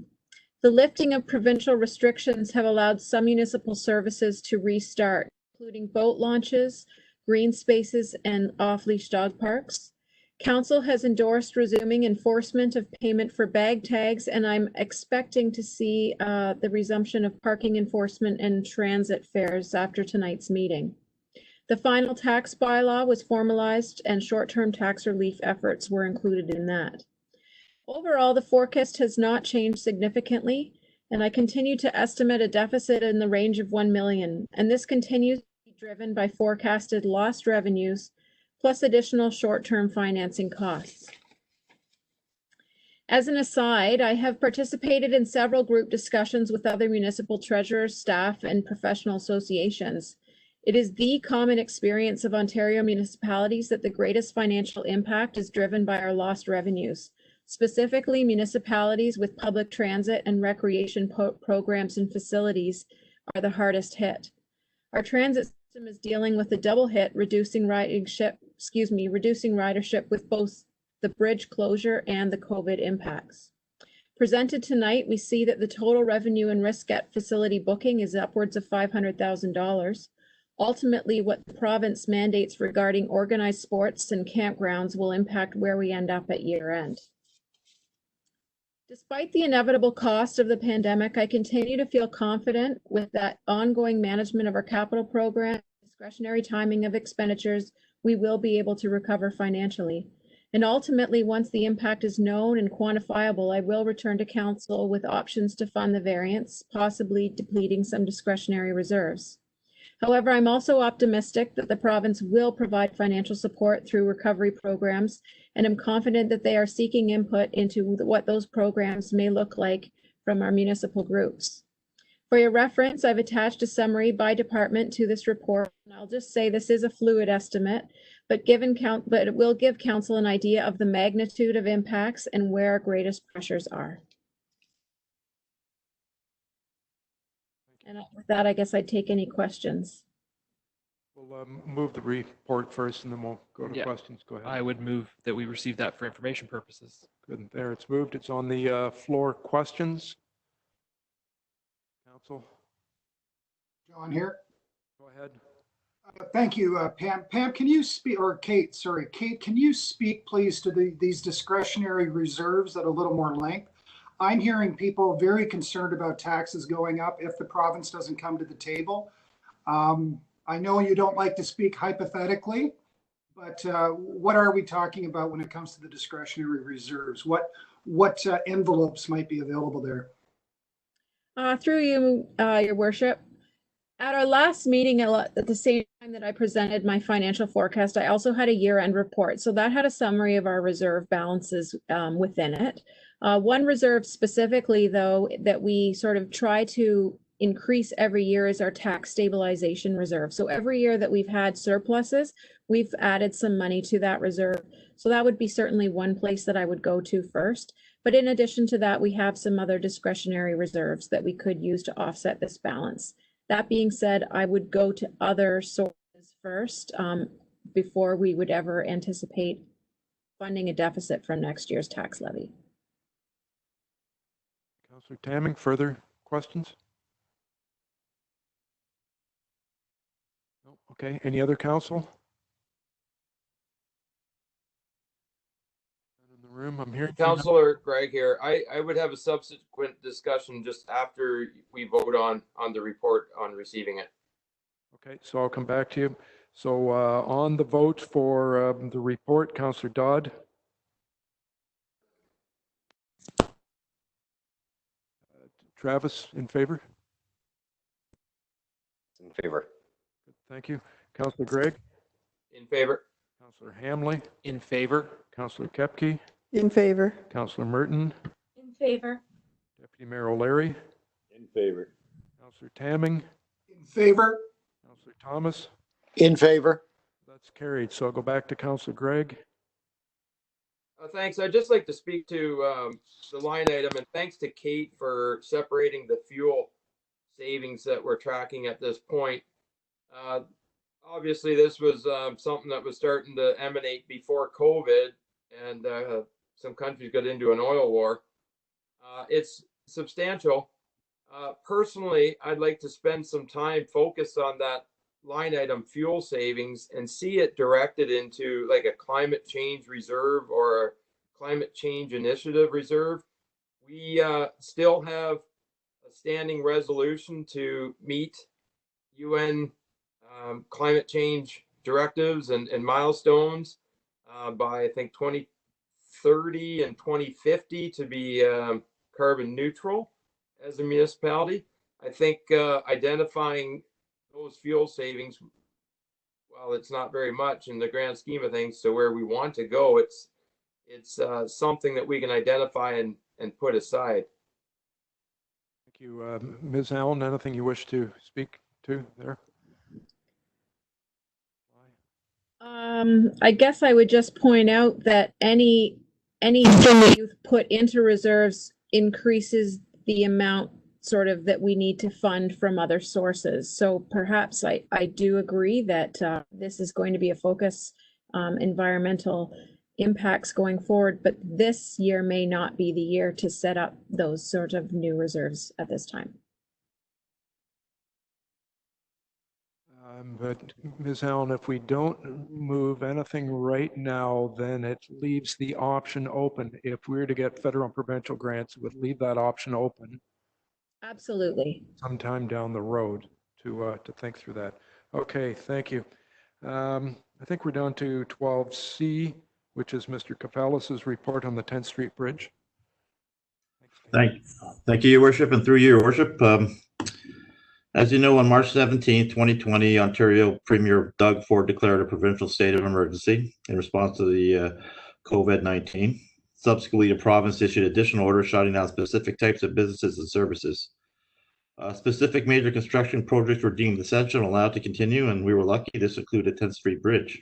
The lifting of provincial restrictions have allowed some municipal services to restart, including boat launches, green spaces, and off-leash dog parks. Council has endorsed resuming enforcement of payment for bag tags, and I'm expecting to see the resumption of parking enforcement and transit fares after tonight's meeting. The final tax bylaw was formalized and short-term tax relief efforts were included in that. Overall, the forecast has not changed significantly, and I continue to estimate a deficit in the range of 1 million, and this continues to be driven by forecasted lost revenues plus additional short-term financing costs. As an aside, I have participated in several group discussions with other municipal treasurers, staff, and professional associations. It is the common experience of Ontario municipalities that the greatest financial impact is driven by our lost revenues. Specifically, municipalities with public transit and recreation programs and facilities are the hardest hit. Our transit system is dealing with a double hit, reducing ridership with both the bridge closure and the COVID impacts. Presented tonight, we see that the total revenue and risk at facility booking is upwards of $500,000. Ultimately, what the province mandates regarding organized sports and campgrounds will impact where we end up at year end. Despite the inevitable cost of the pandemic, I continue to feel confident with that ongoing management of our capital program, discretionary timing of expenditures, we will be able to recover financially. And ultimately, once the impact is known and quantifiable, I will return to council with options to fund the variance, possibly depleting some discretionary reserves. However, I'm also optimistic that the province will provide financial support through recovery programs, and I'm confident that they are seeking input into what those programs may look like from our municipal groups. For your reference, I've attached a summary by department to this report, and I'll just say this is a fluid estimate, but it will give council an idea of the magnitude of impacts and where our greatest pressures are. And with that, I guess I'd take any questions. We'll move the report first and then we'll go to questions. Go ahead. I would move that we receive that for information purposes. Good. There, it's moved. It's on the floor. Questions? Council? John here. Go ahead. Thank you, Pam. Pam, can you speak, or Kate, sorry. Kate, can you speak please to these discretionary reserves at a little more length? I'm hearing people very concerned about taxes going up if the province doesn't come to the table. I know you don't like to speak hypothetically, but what are we talking about when it comes to the discretionary reserves? What envelopes might be available there? Through you, Your Worship. At our last meeting, at the same time that I presented my financial forecast, I also had a year-end report. So that had a summary of our reserve balances within it. One reserve specifically, though, that we sort of try to increase every year is our tax stabilization reserve. So every year that we've had surpluses, we've added some money to that reserve. So that would be certainly one place that I would go to first. But in addition to that, we have some other discretionary reserves that we could use to offset this balance. That being said, I would go to other sources first before we would ever anticipate funding a deficit from next year's tax levy. Councillor Tamming, further questions? No? Okay, any other council? In the room, I'm hearing. Councillor Greg here. I would have a subsequent discussion just after we vote on the report on receiving it. Okay, so I'll come back to you. So on the vote for the report, Councillor Dodd. Travis, in favor? In favor. Thank you. Councillor Gregg? In favor. Councillor Hamley? In favor. Councillor Kepke? In favor. Councillor Merton? In favor. Deputy Mayor O'Leary? In favor. Councillor Tamming? In favor. Councillor Thomas? In favor. That's carried. So I'll go back to Councillor Gregg. Thanks. I'd just like to speak to the line item, and thanks to Kate for separating the fuel savings that we're tracking at this point. Obviously, this was something that was starting to emanate before COVID, and some countries got into an oil war. It's substantial. Personally, I'd like to spend some time focused on that line item fuel savings and see it directed into like a climate change reserve or a climate change initiative reserve. We still have a standing resolution to meet UN climate change directives and milestones by, I think, 2030 and 2050 to be carbon neutral as a municipality. I think identifying those fuel savings, well, it's not very much in the grand scheme of things to where we want to go. It's something that we can identify and put aside. Thank you. Ms. Allen, anything you wish to speak to there? I guess I would just point out that anything that you put into reserves increases the amount sort of that we need to fund from other sources. So perhaps I do agree that this is going to be a focus, environmental impacts going forward, but this year may not be the year to set up those sort of new reserves at this time. But Ms. Allen, if we don't move anything right now, then it leaves the option open. If we were to get federal and provincial grants, it would leave that option open. Absolutely. Sometime down the road to think through that. Okay, thank you. I think we're down to 12C, which is Mr. Kafalis' report on the 10th Street Bridge. Thank you, Your Worship, and through you, Your Worship. As you know, on March 17, 2020, Ontario Premier Doug Ford declared a provincial state of emergency in response to the COVID-19. Subsequently, the province issued additional orders shutting down specific types of businesses and services. Specific major construction projects were deemed essential and allowed to continue, and we were lucky this included 10th Street Bridge.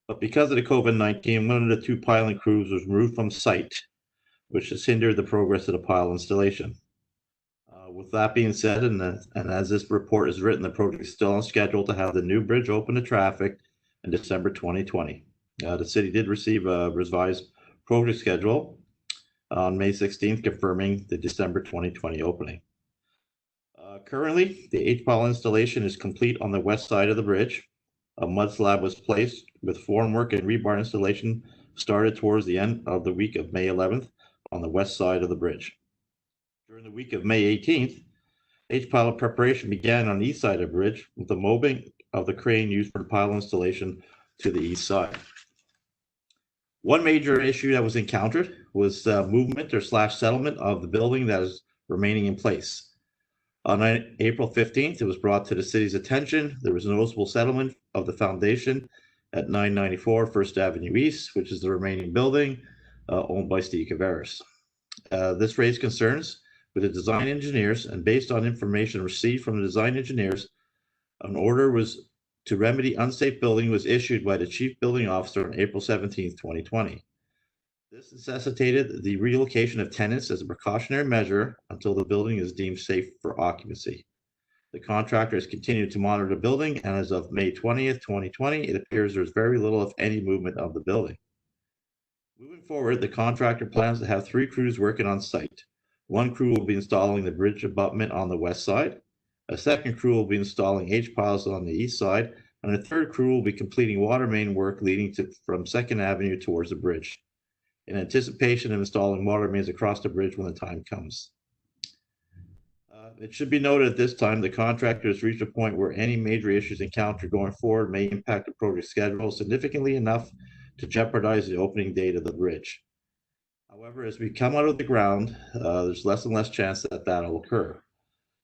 But because of the COVID-19, one of the two piling crews was removed from site, which has hindered the progress of the pile installation. With that being said, and as this report is written, the project is still on schedule to have the new bridge open to traffic in December 2020. The city did receive a revised project schedule on May 16th, confirming the December 2020 opening. Currently, the H-pile installation is complete on the west side of the bridge. A mud slab was placed with formwork and rebar installation started towards the end of the week of May 11th on the west side of the bridge. During the week of May 18th, H-pile preparation began on the east side of the bridge with the moving of the crane used for the pile installation to the east side. One major issue that was encountered was movement or settlement of the building that is remaining in place. On April 15th, it was brought to the city's attention. There was a noticeable settlement of the foundation at 994 First Avenue East, which is the remaining building owned by Steve Cavaris. This raised concerns with the design engineers, and based on information received from the design engineers, an order was to remedy unsafe building was issued by the chief building officer on April 17, 2020. This necessitated the relocation of tenants as a precautionary measure until the building is deemed safe for occupancy. The contractor has continued to monitor the building, and as of May 20th, 2020, it appears there's very little, if any, movement of the building. Moving forward, the contractor plans to have 3 crews working on site. One crew will be installing the bridge abutment on the west side. A second crew will be installing H-piles on the east side, and a third crew will be completing water main work leading from 2nd Avenue towards the bridge, in anticipation of installing water mains across the bridge when the time comes. It should be noted at this time the contractor has reached a point where any major issues encountered going forward may impact the project schedule significantly enough to jeopardize the opening date of the bridge. However, as we come out of the ground, there's less and less chance that that'll occur.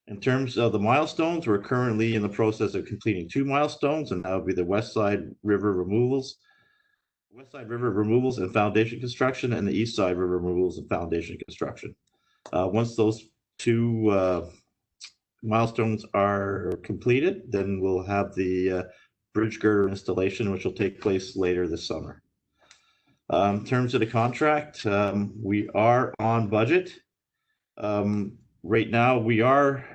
In terms of the milestones, we're currently in the process of completing 2 milestones, and that would be the West Side River removals and foundation construction, and the East Side River removals and foundation construction. Once those 2 milestones are completed, then we'll have the bridge girder installation, which will take place later this summer. In terms of the contract, we are on budget. Right now, we are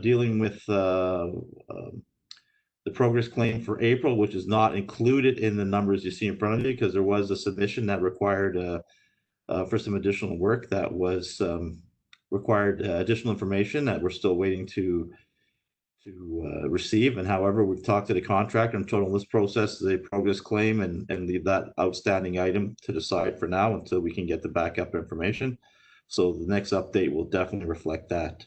dealing with the progress claim for April, which is not included in the numbers you see in front of you, because there was a submission that required for some additional work that was required additional information that we're still waiting to receive. And however, we've talked to the contractor and told them let's process the progress claim and leave that outstanding item to the side for now until we can get the backup information. So the next update will definitely reflect that.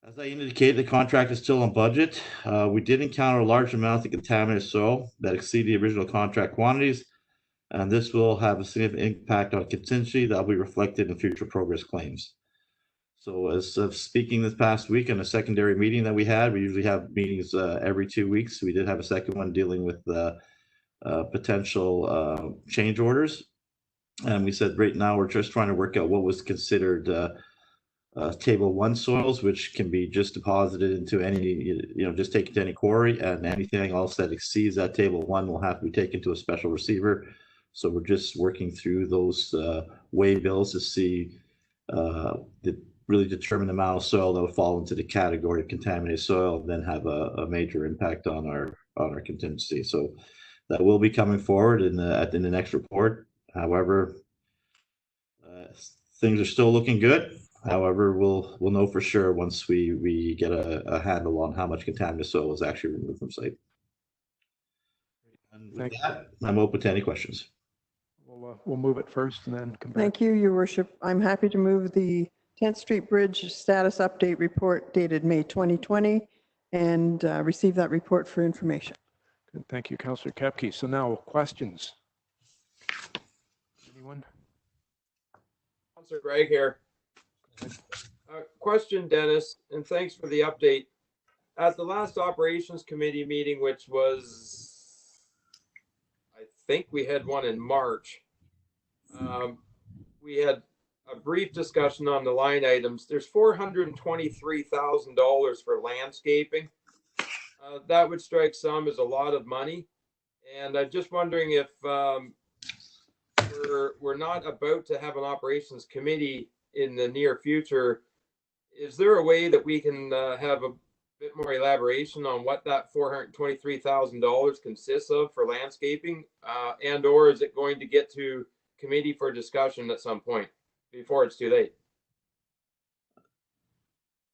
As I indicated, the contract is still on budget. We did encounter large amounts of contaminated soil that exceed the original contract quantities, and this will have a significant impact on contingency that will be reflected in future progress claims. So as of speaking this past week in a secondary meeting that we had, we usually have meetings every 2 weeks. We did have a second one dealing with potential change orders. And we said right now we're just trying to work out what was considered table 1 soils, which can be just deposited into any, just taken to any quarry, and anything else that exceeds that table 1 will have to be taken to a special receiver. So we're just working through those weigh bills to see really determine the amount of soil that would fall into the category of contaminated soil, and then have a major impact on our contingency. So that will be coming forward in the next report. However, things are still looking good. However, we'll know for sure once we get a handle on how much contaminated soil is actually removed from site. And with that, I'm open to any questions. We'll move it first and then come back. Thank you, Your Worship. I'm happy to move the 10th Street Bridge status update report dated May 2020 and receive that report for information. Good. Thank you, Councillor Kepke. So now questions. Anyone? Councillor Gregg here. Question, Dennis, and thanks for the update. At the last Operations Committee meeting, which was, I think we had one in March, we had a brief discussion on the line items. There's $423,000 for landscaping. That would strike some as a lot of money. And I'm just wondering if we're not about to have an Operations Committee in the near future. Is there a way that we can have a bit more elaboration on what that $423,000 consists of for landscaping, and or is it going to get to committee for discussion at some point before it's too late?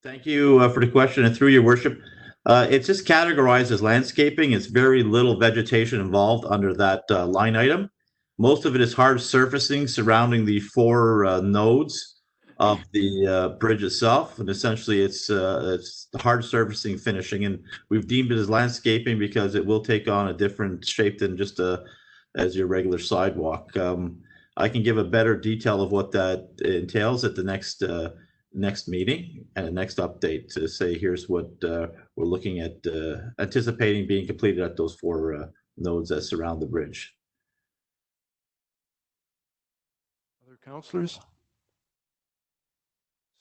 Thank you for the question, and through your worship, it's just categorized as landscaping. It's very little vegetation involved under that line item. Most of it is hard surfacing surrounding the 4 nodes of the bridge itself, and essentially it's hard surfacing finishing, and we've deemed it as landscaping because it will take on a different shape than just as your regular sidewalk. I can give a better detail of what that entails at the next meeting and the next update to say here's what we're looking at anticipating being completed at those 4 nodes that surround the bridge. Other councillors?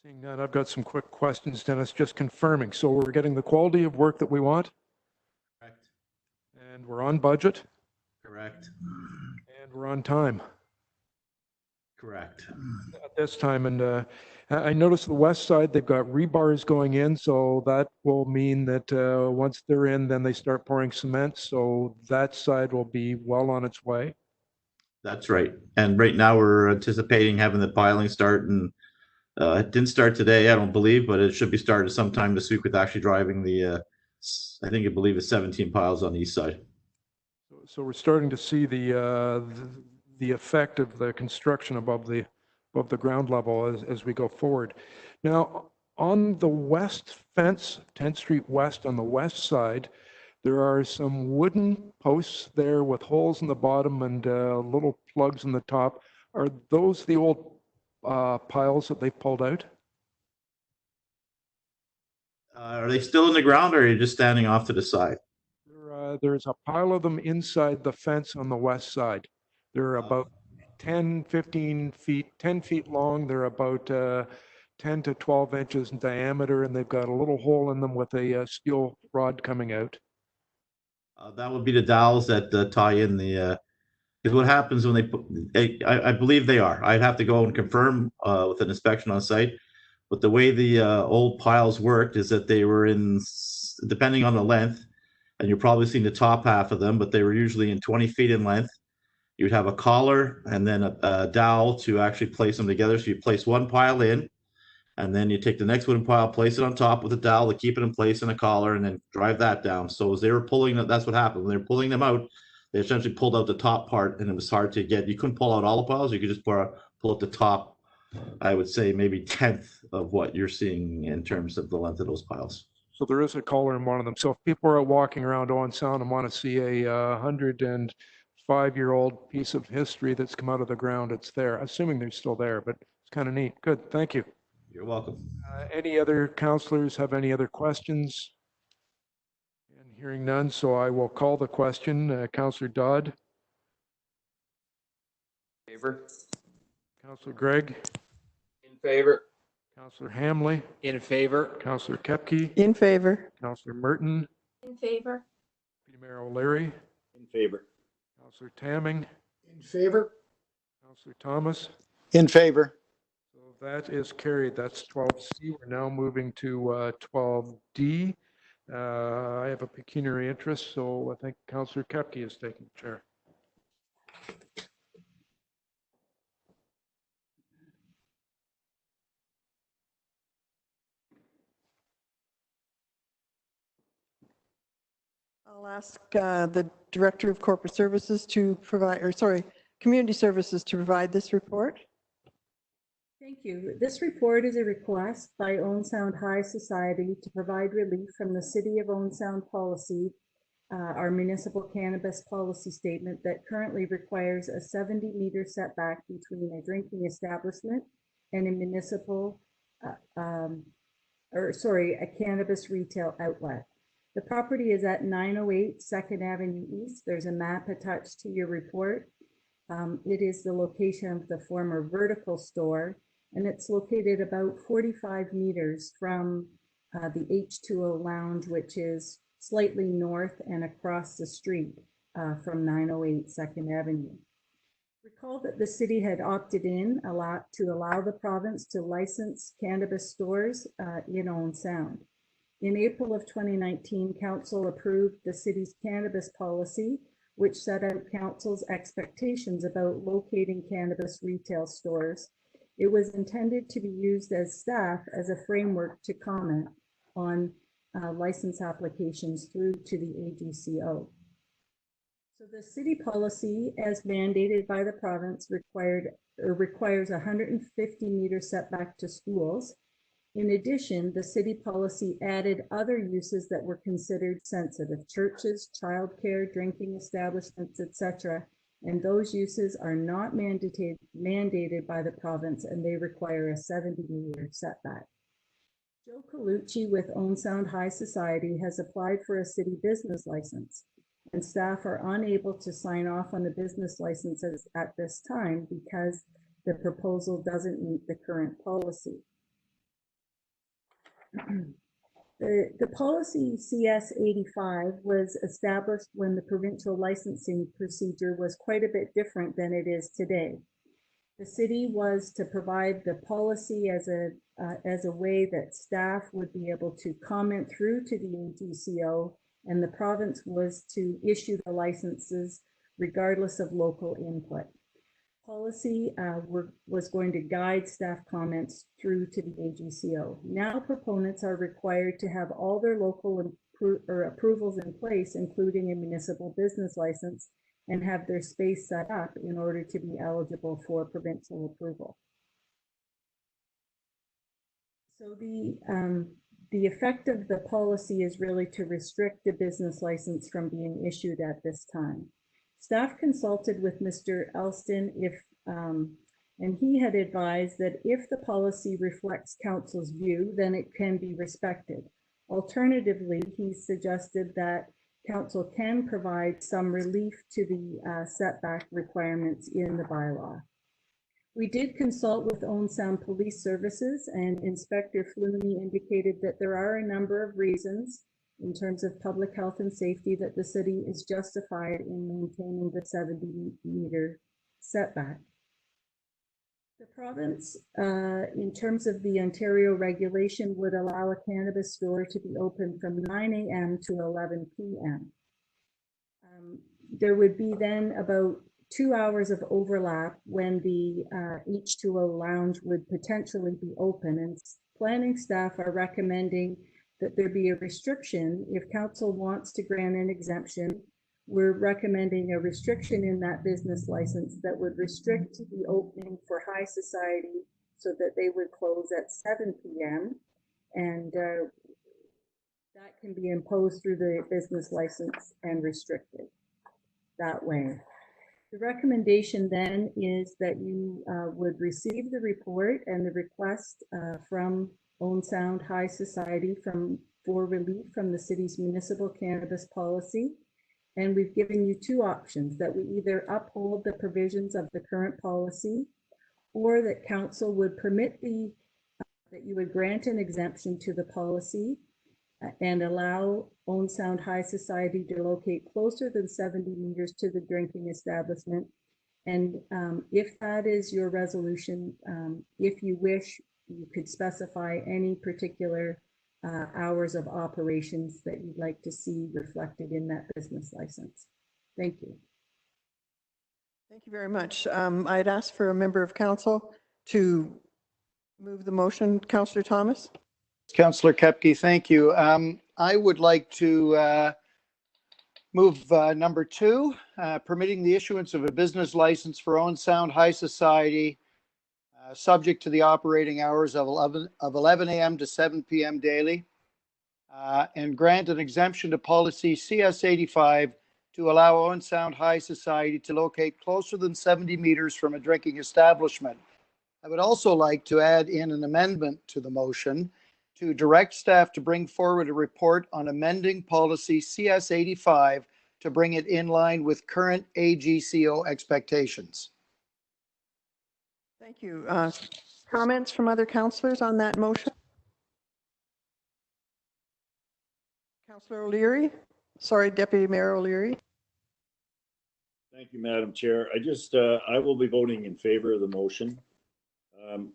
Seeing that, I've got some quick questions, Dennis, just confirming. So we're getting the quality of work that we want? Correct. And we're on budget? Correct. And we're on time? Correct. At this time, and I noticed the west side, they've got rebars going in, so that will mean that once they're in, then they start pouring cement, so that side will be well on its way. That's right. And right now we're anticipating having the piling start, and it didn't start today, I don't believe, but it should be started sometime this week with actually driving the, I believe it's 17 piles on the east side. So we're starting to see the effect of the construction above the ground level as we go forward. Now, on the west fence, 10th Street West, on the west side, there are some wooden posts there with holes in the bottom and little plugs in the top. Are those the old piles that they pulled out? Are they still in the ground, or are you just standing off to the side? There's a pile of them inside the fence on the west side. They're about 10 feet long. They're about 10 to 12 inches in diameter, and they've got a little hole in them with a steel rod coming out. That would be the dowels that tie in the, because what happens when they put, I believe they are. I'd have to go and confirm with an inspection on site. But the way the old piles worked is that they were in, depending on the length, and you're probably seeing the top half of them, but they were usually in 20 feet in length. You'd have a collar and then a dowel to actually place them together. So you place one pile in, and then you take the next wooden pile, place it on top with a dowel to keep it in place and a collar, and then drive that down. So as they were pulling, that's what happened. When they were pulling them out, they essentially pulled out the top part, and it was hard to get. You couldn't pull out all the piles. You could just pull out the top I would say maybe 1/10 of what you're seeing in terms of the length of those piles. So there is a collar in one of them. So if people are walking around Owen Sound and want to see a 105-year-old piece of history that's come out of the ground, it's there. Assuming they're still there, but it's kind of neat. Good, thank you. You're welcome. Any other counselors have any other questions? And hearing none, so I will call the question. Counselor Dodd, Favor? Counselor Gregg, In favor? Counselor Hamley, In favor? Counselor Kepke, In favor. Counselor Merton, In favor? Deputy Mayor O'Leary, In favor. Counselor Tamming, In favor? Counselor Thomas. In favor. So that is carried. That's 12C. We're now moving to 12D. I have a pecuniary interest, so I think Counselor Kepke is taking the chair. I'll ask the Director of Corporate Services to provide, or sorry, Community Services to provide this report. Thank you. This report is a request by Owen Sound High Society to provide relief from the City of Owen Sound policy, our municipal cannabis policy statement that currently requires a 70-meter setback between a drinking establishment and a municipal, a cannabis retail outlet. The property is at 908 2nd Avenue East. There's a map attached to your report. It is the location of the former Vertical store, and it's located about 45 meters from the H2O Lounge, which is slightly north and across the street from 908 2nd Avenue. Recall that the city had opted in to allow the province to license cannabis stores in Owen Sound. In April of 2019, Council approved the city's cannabis policy, which set out Council's expectations about locating cannabis retail stores. It was intended to be used as staff as a framework to comment on license applications through to the AGCO. So the city policy, as mandated by the province, requires 150-meter setback to schools. In addition, the city policy added other uses that were considered sensitive: churches, childcare, drinking establishments, etc. And those uses are not mandated by the province, and they require a 70-meter setback. Joe Colucci with Owen Sound High Society has applied for a city business license, and staff are unable to sign off on the business licenses at this time because the proposal doesn't meet the current policy. The policy CS 85 was established when the provincial licensing procedure was quite a bit different than it is today. The city was to provide the policy as a way that staff would be able to comment through to the AGCO, and the province was to issue the licenses regardless of local input. Policy was going to guide staff comments through to the AGCO. Now proponents are required to have all their local approvals in place, including a municipal business license, and have their space set up in order to be eligible for provincial approval. So the effect of the policy is really to restrict the business license from being issued at this time. Staff consulted with Mr. Elston and he had advised that if the policy reflects council's view, then it can be respected. Alternatively, he suggested that council can provide some relief to the setback requirements in the bylaw. We did consult with Owen Sound Police Services, and Inspector Flooney indicated that there are a number of reasons in terms of public health and safety that the city is justified in maintaining the 70-meter setback. The province, in terms of the Ontario regulation, would allow a cannabis store to be open from 9 a.m. to 11 p.m. There would be then about 2 hours of overlap when the H2O Lounge would potentially be open, and planning staff are recommending that there be a restriction. If council wants to grant an exemption, we're recommending a restriction in that business license that would restrict the opening for high society so that they would close at 7 p.m. And that can be imposed through the business license and restricted that way. The recommendation then is that you would receive the report and the request from Owen Sound High Society for relief from the city's municipal cannabis policy. And we've given you two options, that we either uphold the provisions of the current policy, or that council would permit that you would grant an exemption to the policy and allow Owen Sound High Society to locate closer than 70 meters to the drinking establishment. And if that is your resolution, if you wish, you could specify any particular hours of operations that you'd like to see reflected in that business license. Thank you. Thank you very much. I'd ask for a member of council to move the motion. Councillor Thomas. Councillor Kepke, thank you. I would like to move number 2, permitting the issuance of a business license for Owen Sound High Society, subject to the operating hours of 11 a.m. to 7 p.m. daily, and grant an exemption to policy CS 85 to allow Owen Sound High Society to locate closer than 70 meters from a drinking establishment. I would also like to add in an amendment to the motion to direct staff to bring forward a report on amending policy CS 85 to bring it in line with current AGCO expectations. Thank you. Comments from other councillors on that motion? Councillor O'Leary. Sorry, Deputy Mayor O'Leary. Thank you, Madam Chair. I will be voting in favor of the motion.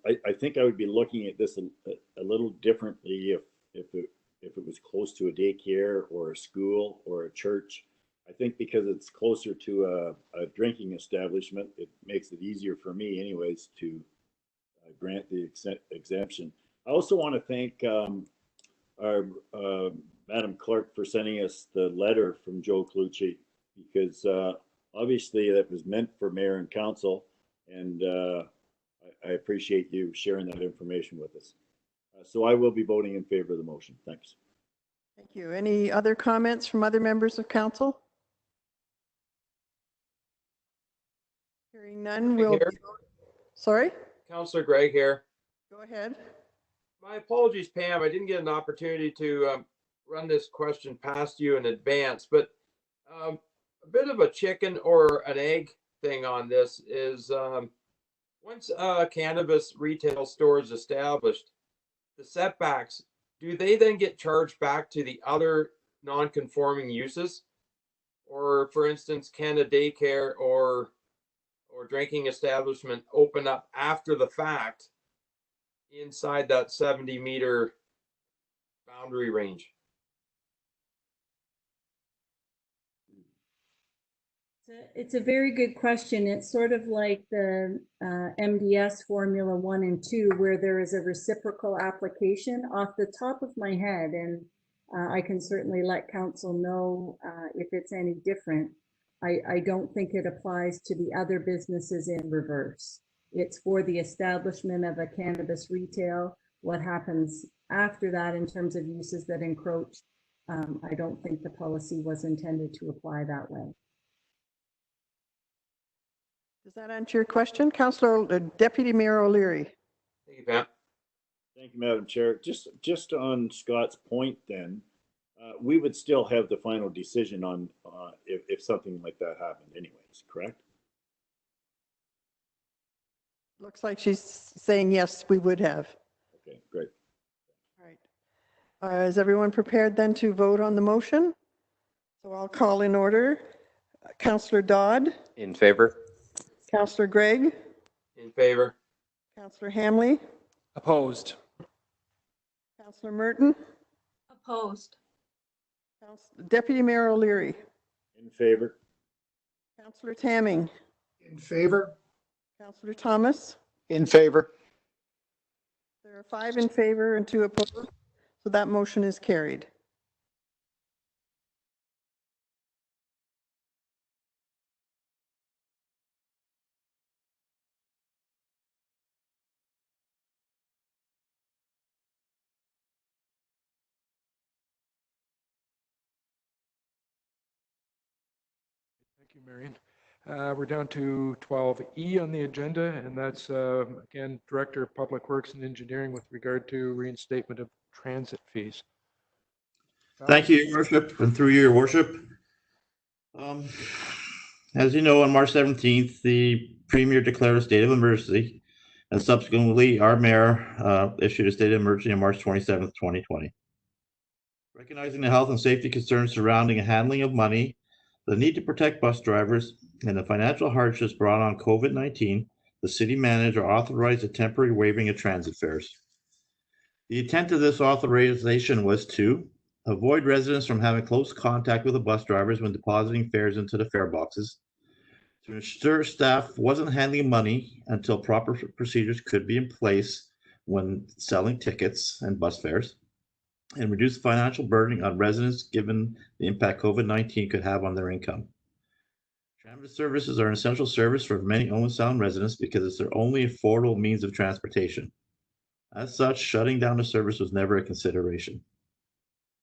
I think I would be looking at this a little differently if it was close to a daycare or a school or a church. I think because it's closer to a drinking establishment, it makes it easier for me anyways to grant the exemption. I also want to thank our Madam Clerk for sending us the letter from Joe Clucci, because obviously that was meant for mayor and council, and I appreciate you sharing that information with us. So I will be voting in favor of the motion. Thanks. Thank you. Any other comments from other members of council? Hearing none, we'll. Sorry? Councillor Gregg here. Go ahead. My apologies, Pam. I didn't get an opportunity to run this question past you in advance, but a bit of a chicken or an egg thing on this is once a cannabis retail store is established, the setbacks, do they then get charged back to the other non-conforming uses? Or for instance, can a daycare or drinking establishment open up after the fact inside that 70-meter boundary range? It's a very good question. It's sort of like the MDS Formula 1 and 2, where there is a reciprocal application. Off the top of my head, and I can certainly let council know if it's any different, I don't think it applies to the other businesses in reverse. It's for the establishment of a cannabis retail. What happens after that in terms of uses that encroach, I don't think the policy was intended to apply that way. Does that answer your question? Councillor Deputy Mayor O'Leary. Thank you, Pam. Thank you, Madam Chair. Just on Scott's point then, we would still have the final decision on if something like that happened anyways, correct? Looks like she's saying yes, we would have. Okay, great. All right. Is everyone prepared then to vote on the motion? So I'll call in order. Councillor Dodd. In favor. Councillor Gregg. In favor. Councillor Hamley. Opposed. Councillor Merton. Opposed. Deputy Mayor O'Leary. In favor. Councillor Tamming. In favor. Councillor Thomas. In favor. There are 5 in favor and 2 opposed, so that motion is carried. Marion. We're down to 12E on the agenda, and that's, again, Director of Public Works and Engineering with regard to reinstatement of transit fees. Thank you, Your Worship, and through Your Worship. As you know, on March 17th, the Premier declared a state of emergency, and subsequently, our Mayor issued a state of emergency on March 27th, 2020. Recognizing the health and safety concerns surrounding the handling of money, the need to protect bus drivers, and the financial hardships brought on COVID-19, the city manager authorized a temporary waiving of transit fares. The intent of this authorization was to avoid residents from having close contact with the bus drivers when depositing fares into the fare boxes, to ensure staff wasn't handling money until proper procedures could be in place when selling tickets and bus fares, and reduce the financial burden on residents given the impact COVID-19 could have on their income. Transit services are an essential service for many Owen Sound residents because it's their only affordable means of transportation. As such, shutting down the service was never a consideration.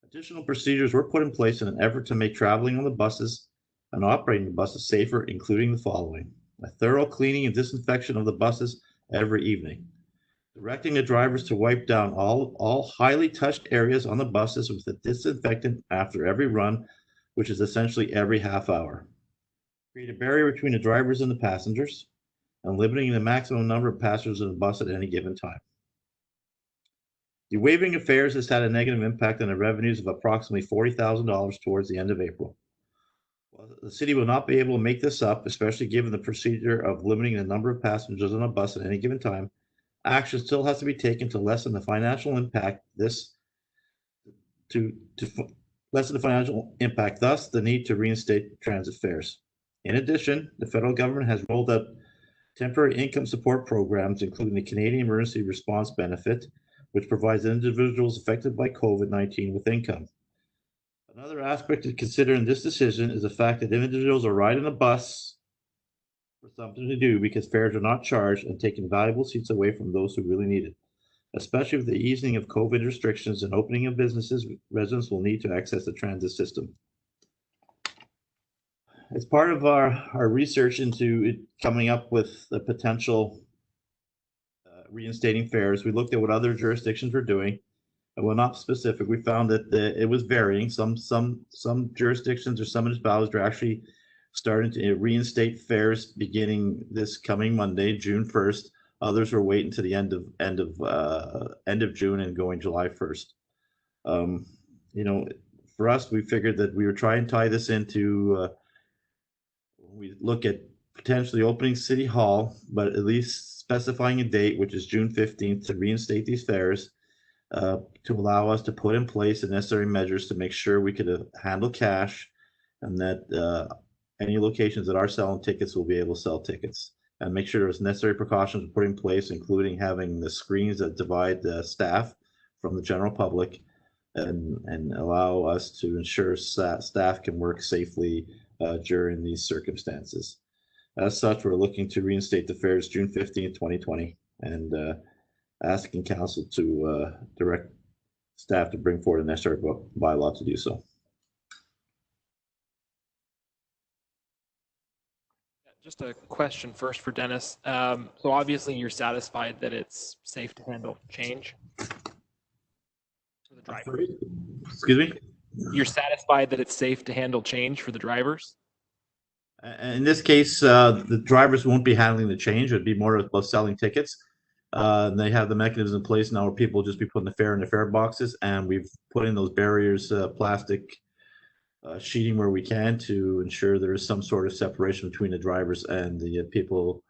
Additional procedures were put in place in an effort to make traveling on the buses and operating the buses safer, including the following: a thorough cleaning and disinfection of the buses every evening, directing the drivers to wipe down all highly touched areas on the buses with a disinfectant after every run, which is essentially every half hour, create a barrier between the drivers and the passengers, and limiting the maximum number of passengers in the bus at any given time. The waiving of fares has had a negative impact on the revenues of approximately $40,000 towards the end of April. While the city will not be able to make this up, especially given the procedure of limiting the number of passengers on a bus at any given time, action still has to be taken to lessen the financial impact. Thus, the need to reinstate transit fares. In addition, the federal government has rolled out temporary income support programs, including the Canadian Emergency Response Benefit, which provides individuals affected by COVID-19 with income. Another aspect to consider in this decision is the fact that individuals are riding a bus for something to do because fares are not charged and taking valuable seats away from those who really need it. Especially with the easing of COVID restrictions and opening of businesses, residents will need to access the transit system. As part of our research into it coming up with the potential reinstating fares, we looked at what other jurisdictions were doing. And well, not specific. We found that it was varying. Some jurisdictions or some municipalities are actually starting to reinstate fares beginning this coming Monday, June 1st. Others are waiting to the end of June and going July 1st. For us, we figured that we were trying to tie this into. We look at potentially opening City Hall, but at least specifying a date, which is June 15th, to reinstate these fares. To allow us to put in place the necessary measures to make sure we could handle cash, and that any locations that are selling tickets will be able to sell tickets, and make sure there's necessary precautions put in place, including having the screens that divide the staff from the general public, and allow us to ensure staff can work safely during these circumstances. As such, we're looking to reinstate the fares June 15th, 2020, and asking council to direct staff to bring forward a necessary bylaw to do so. Just a question first for Dennis. So obviously you're satisfied that it's safe to handle change for the drivers? Excuse me? You're satisfied that it's safe to handle change for the drivers? In this case, the drivers won't be handling the change. It would be more about selling tickets. They have the mechanisms in place now where people will just be putting the fare in the fare boxes, and we've put in those barriers, plastic sheeting where we can, to ensure there is some sort of separation between the drivers and the people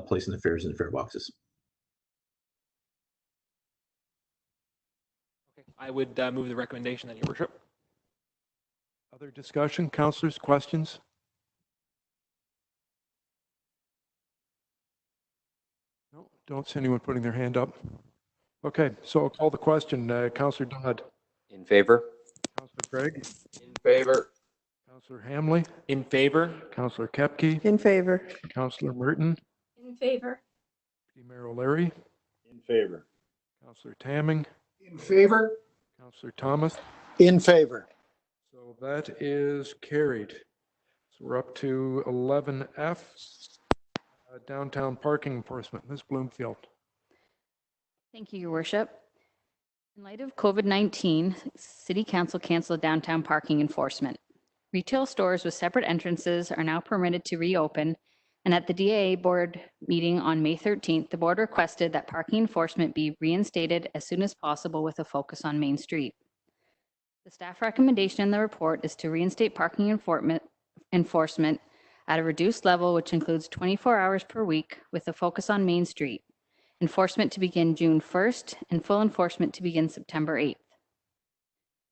placing the fares in the fare boxes. Okay, I would move the recommendation then, Your Worship. Other discussion, councillors, questions? No, don't see anyone putting their hand up. Okay, so I'll call the question. Councillor Dodd. In favor. Councillor Craig. In favor. Councillor Hamley. In favor. Councillor Kepke. In favor. Councillor Merton. In favor. Mayor O'Leary. In favor. Councillor Tamming. In favor? Councillor Thomas. In favor. So that is carried. So we're up to 11F, downtown parking enforcement. Ms. Bloomfield. Thank you, Your Worship. In light of COVID-19, City Council canceled downtown parking enforcement. Retail stores with separate entrances are now permitted to reopen, and at the DAA board meeting on May 13th, the board requested that parking enforcement be reinstated as soon as possible with a focus on Main Street. The staff recommendation in the report is to reinstate parking enforcement at a reduced level, which includes 24 hours per week with a focus on Main Street. Enforcement to begin June 1st and full enforcement to begin September 8th.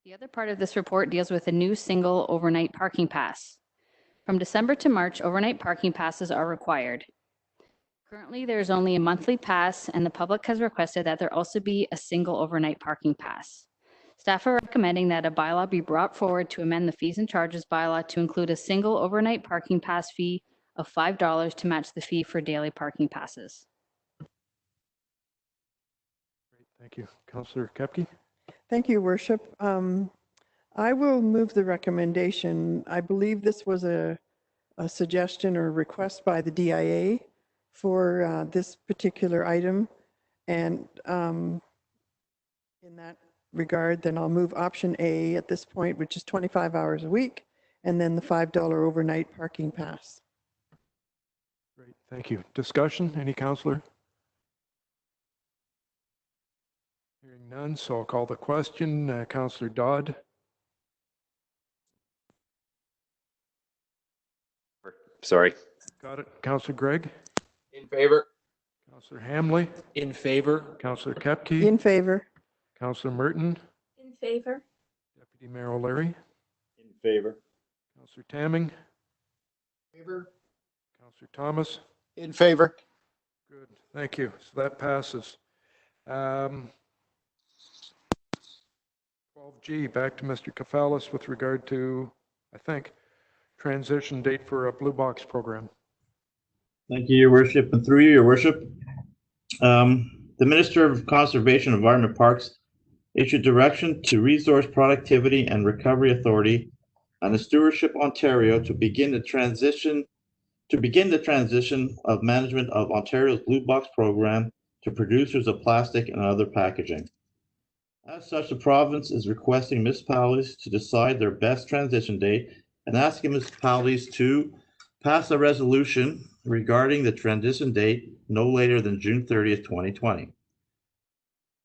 The other part of this report deals with a new single overnight parking pass. From December to March, overnight parking passes are required. Currently, there is only a monthly pass, and the public has requested that there also be a single overnight parking pass. Staff are recommending that a bylaw be brought forward to amend the fees and charges bylaw to include a single overnight parking pass fee of $5 to match the fee for daily parking passes. Great, thank you. Councillor Kepke. Thank you, Worship. I will move the recommendation. I believe this was a suggestion or request by the DIA for this particular item. And in that regard, then I'll move option A at this point, which is 25 hours a week, and then the $5 overnight parking pass. Great, thank you. Discussion, any councillor? Hearing none, so I'll call the question. Councillor Dodd. Sorry. Got it. Councillor Gregg. In favor. Councillor Hamley. In favor. Councillor Kepke. In favor. Councillor Merton. In favor. Deputy Mayor O'Leary. In favor. Councillor Tamming. Favor. Councillor Thomas. In favor. Good, thank you. So that passes. 12G, back to Mr. Kafalis with regard to, I think, transition date for a Blue Box program. Thank you, Your Worship. And through you, Your Worship, the Minister of Conservation and Environment Parks issued direction to Resource Productivity and Recovery Authority and the Stewardship Ontario to begin the transition of management of Ontario's Blue Box program to producers of plastic and other packaging. As such, the province is requesting municipalities to decide their best transition date and asking municipalities to pass a resolution regarding the transition date no later than June 30th, 2020.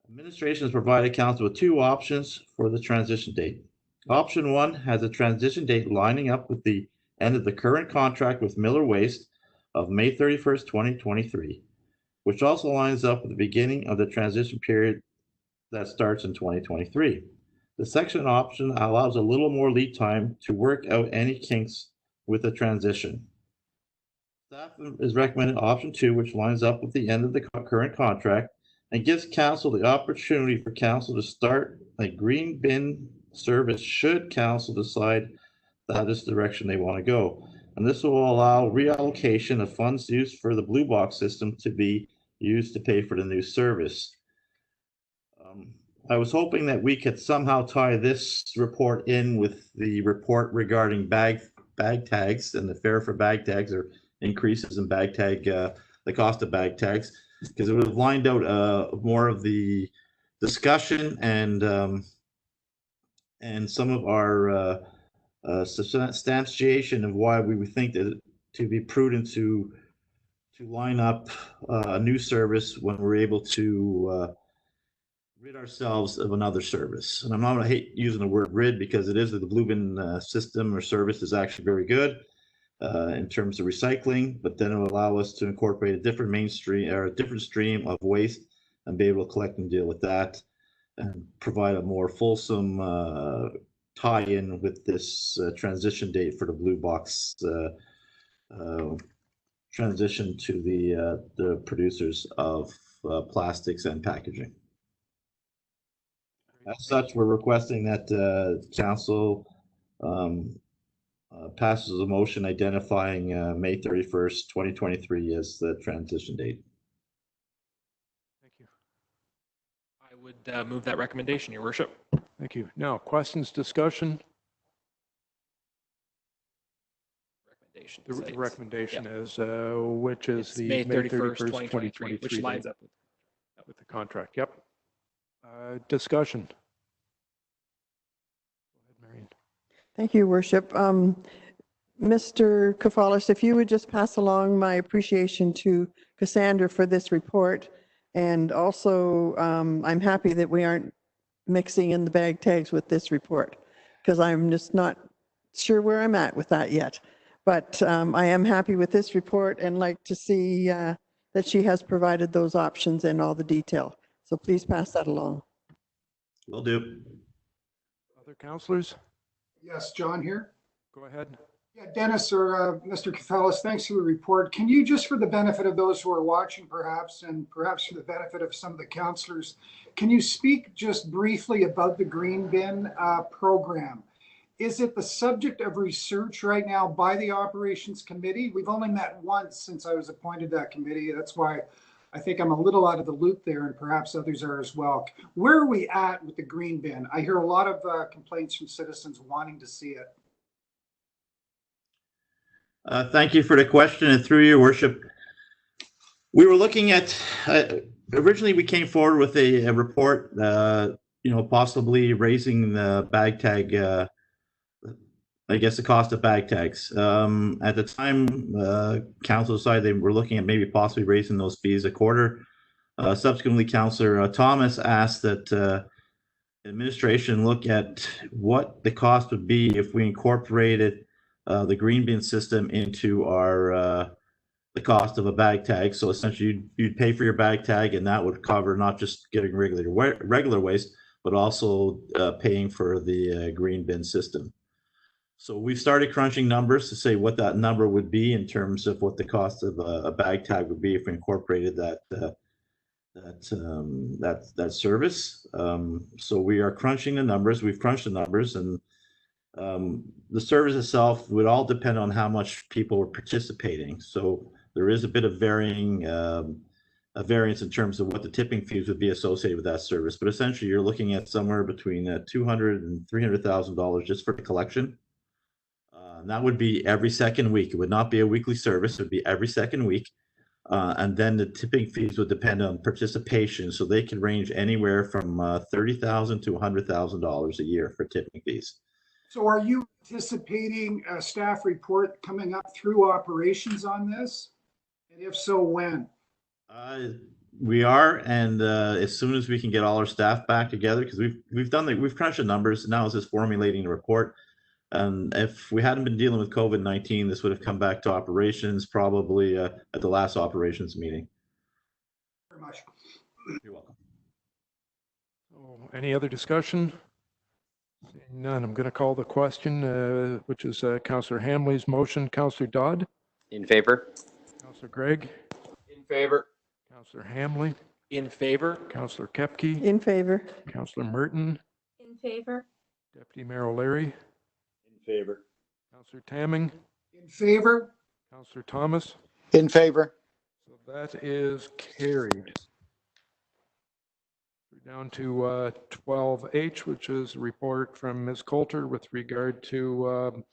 Administration has provided council with two options for the transition date. Option 1 has a transition date lining up with the end of the current contract with Miller Waste of May 31st, 2023, which also lines up with the beginning of the transition period that starts in 2023. The second option allows a little more lead time to work out any kinks with the transition. Staff is recommending option 2, which lines up with the end of the current contract and gives council the opportunity for council to start a green bin service should council decide that is the direction they want to go. And this will allow reallocation of funds used for the Blue Box system to be used to pay for the new service. I was hoping that we could somehow tie this report in with the report regarding bag tags and the fare for bag tags or increases in bag tag, the cost of bag tags, because it would have lined out more of the discussion and some of our substantiation of why we would think that to be prudent to line up a new service when we're able to rid ourselves of another service. And I'm not going to hate using the word rid because it is that the Blue Bin system or service is actually very good in terms of recycling, but then it will allow us to incorporate a different mainstream or a different stream of waste and be able to collect and deal with that and provide a more fulsome tie-in with this transition date for the Blue Box transition to the producers of plastics and packaging. As such, we're requesting that council passes a motion identifying May 31st, 2023 as the transition date. Thank you. I would move that recommendation, Your Worship. Thank you. Now, questions, discussion? recommendation. The cites. recommendation Yep. is, which is It's the May May 31st, 31st, 2023, 2023. which lines up with the contract. Yep. Discussion. Go ahead, Marion. Thank you, Worship. Mr. Kafalis, if you would just pass along my appreciation to Cassandra for this report. And also, I'm happy that we aren't mixing in the bag tags with this report, because I'm just not sure where I'm at with that yet. But I am happy with this report and like to see that she has provided those options and all the detail. So please pass that along. Will do. Other councillors? Yes, John here. Go ahead. Yeah, Dennis or Mr. Kafalis, thanks for the report. Can you, just for the benefit of those who are watching perhaps, and perhaps for the benefit of some of the councillors, can you speak just briefly about the green bin program? Is it the subject of research right now by the operations committee? We've only met once since I was appointed to that committee. That's why I think I'm a little out of the loop there, and perhaps others are as well. Where are we at with the green bin? I hear a lot of complaints from citizens wanting to see it. Thank you for the question, and through your worship, we were looking at, originally we came forward with a report, possibly raising the bag tag, I guess the cost of bag tags. At the time, council decided they were looking at maybe possibly raising those fees a quarter. Subsequently, Councillor Thomas asked that administration look at what the cost would be if we incorporated the green bin system into our the cost of a bag tag. So essentially, you'd pay for your bag tag, and that would cover not just getting regular waste, but also paying for the green bin system. So we've started crunching numbers to say what that number would be in terms of what the cost of a bag tag would be if we incorporated that service. So we are crunching the numbers. We've crunched the numbers, and the service itself would all depend on how much people were participating. So there is a bit of a variance in terms of what the tipping fees would be associated with that service. But essentially, you're looking at somewhere between $200,000 and $300,000 just for the collection. And that would be every second week. It would not be a weekly service. It would be every second week. And then the tipping fees would depend on participation. So they could range anywhere from $30,000 to $100,000 a year for tipping fees. So are you anticipating a staff report coming up through operations on this? And if so, when? We are, and as soon as we can get all our staff back together, because we've crunched the numbers. Now it's just formulating the report. And if we hadn't been dealing with COVID-19, this would have come back to operations probably at the last operations meeting. Very much. You're welcome. So, any other discussion? Seeing none, I'm going to call the question, which is Councillor Hamley's motion. Councillor Dodd? In favor. Councillor Gregg? In favor. Councillor Hamley? In favor. Councillor Kepke? In favor. Councillor Merton? In favor. Deputy Mayor O'Leary? In favor. Councillor Tamming? In favor. Councillor Thomas? In favor. So that is carried. We're down to 12H, which is a report from Ms. Coulter with regard to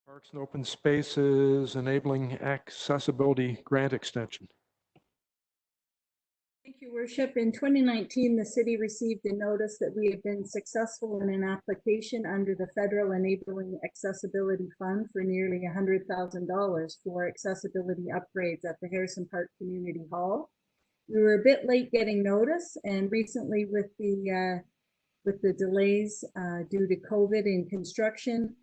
parks and open spaces enabling accessibility grant extension. Thank you, Worship. In 2019, the city received a notice that we have been successful in an application under the Federal Enabling Accessibility Fund for nearly $100,000 for accessibility upgrades at the Harrison Park Community Hall. We were a bit late getting notice, and recently with the delays due to COVID in construction,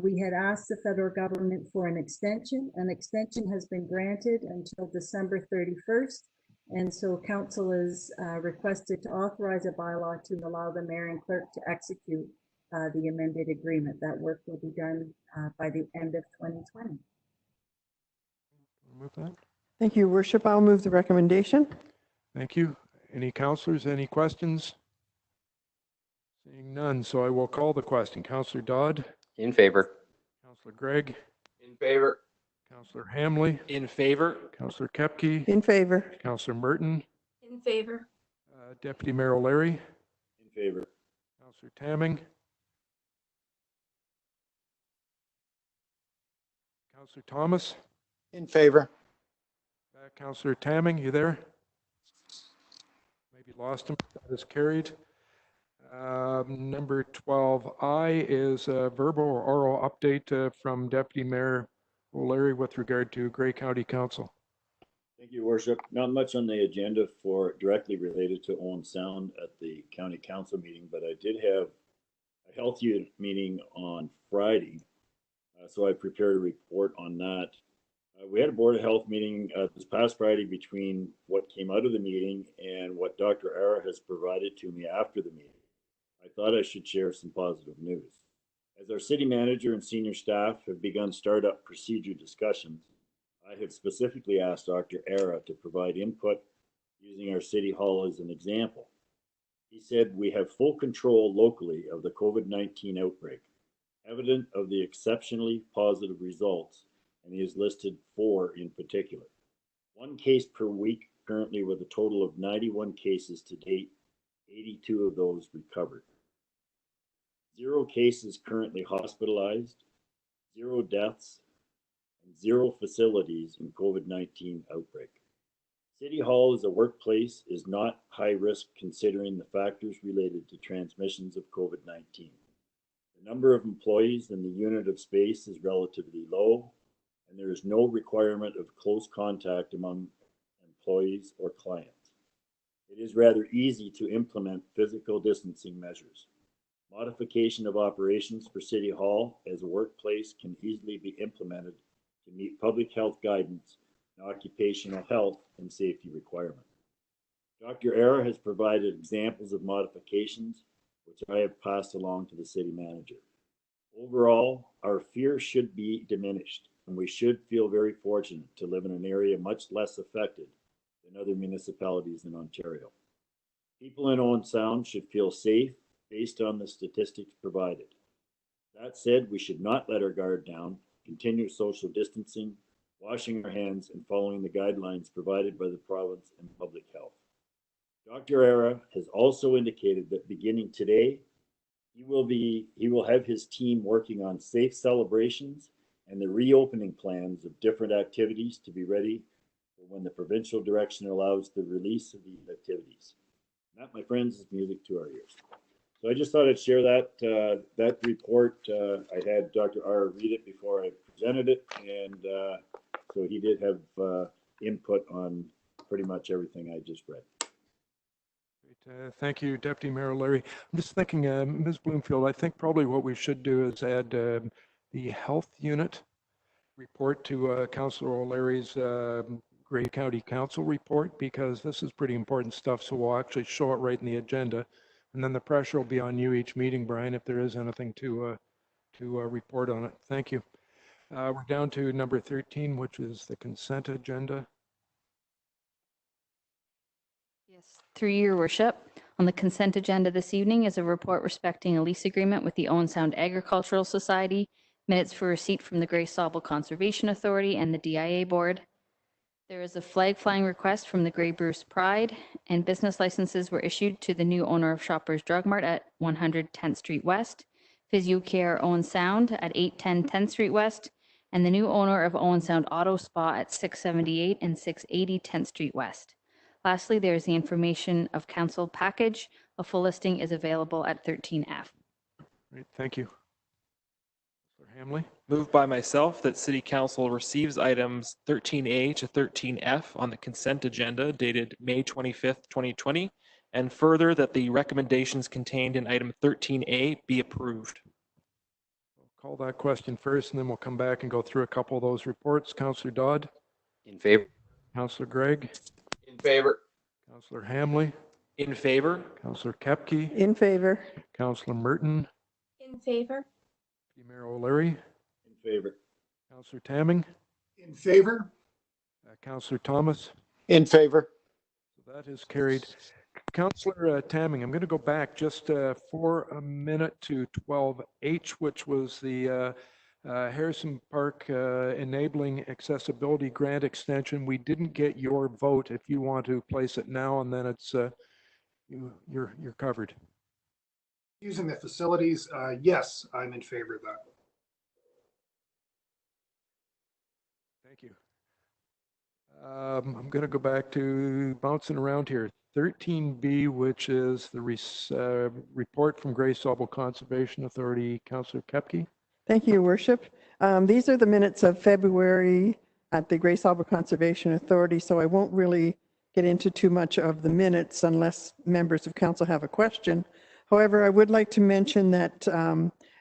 we had asked the federal government for an extension. An extension has been granted until December 31st. And so council is requested to authorize a bylaw to allow the mayor and clerk to execute the amended agreement. That work will be done by the end of 2020. Move that. Thank you, Worship. I'll move the recommendation. Thank you. Any councillors, any questions? Seeing none, so I will call the question. Councillor Dodd? In favor. Councillor Gregg? In favor. Councillor Hamley? In favor. Councillor Kepke? In favor. Councillor Merton? In favor. Deputy Mayor O'Leary? In favor. Councillor Tamming? Councillor Thomas, In favor. Councillor Tamming, you there? Maybe lost him. That is carried. Number 12I is a verbal or oral update from Deputy Mayor O'Leary with regard to Grey County Council. Thank you, Worship. Not much on the agenda for directly related to Owen Sound at the county council meeting, but I did have a health unit meeting on Friday, so I prepared a report on that. We had a Board of Health meeting this past Friday between what came out of the meeting and what Dr. Ara has provided to me after the meeting. I thought I should share some positive news. As our city manager and senior staff have begun startup procedure discussions, I have specifically asked Dr. Ara to provide input using our city hall as an example. He said we have full control locally of the COVID-19 outbreak, evident of the exceptionally positive results, and he has listed 4 in particular. 1 case per week currently, with a total of 91 cases to date, 82 of those recovered. 0 cases currently hospitalized, 0 deaths, and 0 facilities in COVID-19 outbreak. City Hall as a workplace is not high risk considering the factors related to transmissions of COVID-19. The number of employees in the unit of space is relatively low, and there is no requirement of close contact among employees or clients. It is rather easy to implement physical distancing measures. Modification of operations for City Hall as a workplace can easily be implemented to meet public health guidance and occupational health and safety requirements. Dr. Ara has provided examples of modifications, which I have passed along to the city manager. Overall, our fear should be diminished, and we should feel very fortunate to live in an area much less affected than other municipalities in Ontario. People in Owen Sound should feel safe based on the statistics provided. That said, we should not let our guard down, continue social distancing, washing our hands, and following the guidelines provided by the province and public health. Dr. Ara has also indicated that beginning today, he will have his team working on safe celebrations and the reopening plans of different activities to be ready for when the provincial direction allows the release of these activities. That, my friends, is music to our ears. So I just thought I'd share that that report. I had Dr. Ara read it before I presented it, and so he did have input on pretty much everything I just read. Thank you, Deputy Mayor O'Leary. I'm just thinking, Ms. Bloomfield, I think probably what we should do is add the health unit report to Councillor O'Leary's Grey County Council report, because this is pretty important stuff, so we'll actually show it right in the agenda. And then the pressure will be on you each meeting, Brian, if there is anything to report on it. Thank you. We're down to number 13, which is the consent agenda. Yes, through your worship, on the consent agenda this evening is a report respecting a lease agreement with the Owen Sound Agricultural Society, minutes for receipt from the Grey Sauble Conservation Authority and the DIA Board. There is a flag flying request from the Grey Bruce Pride, and business licenses were issued to the new owner of Shoppers Drug Mart at 100 10th Street West, PhysioCare Owen Sound at 810 10th Street West, and the new owner of Owen Sound Auto Spa at 678 and 680 10th Street West. Lastly, there is the information of council package. A full listing is available at 13F. Great, thank you. Councillor Hamley. Moved by myself that City Council receives items 13A to 13F on the consent agenda dated May 25th, 2020, and further that the recommendations contained in item 13A be approved. We'll call that question first, and then we'll come back and go through a couple of those reports. Councillor Dodd. In favor. Councillor Gregg. In favor. Councillor Hamley. In favor. Councillor Kepke. In favor. Councillor Merton. In favor. Mayor O'Leary. In favor. Councillor Tamming. In favor. Councillor Thomas. In favor. So that is carried. Councillor Tamming, I'm going to go back just for a minute to 12H, which was the Harrison Park Enabling Accessibility Grant Extension. We didn't get your vote. If you want to place it now, and then it's you're covered. Using the facilities, yes, I'm in favor of that. I'm going to go back to bouncing around here. 13B, which is the report from Gray Sobel Conservation Authority. Councillor Kepke. Thank you, Your Worship. These are the minutes of February at the Gray Sobel Conservation Authority, so I won't really get into too much of the minutes unless members of council have a question. However, I would like to mention that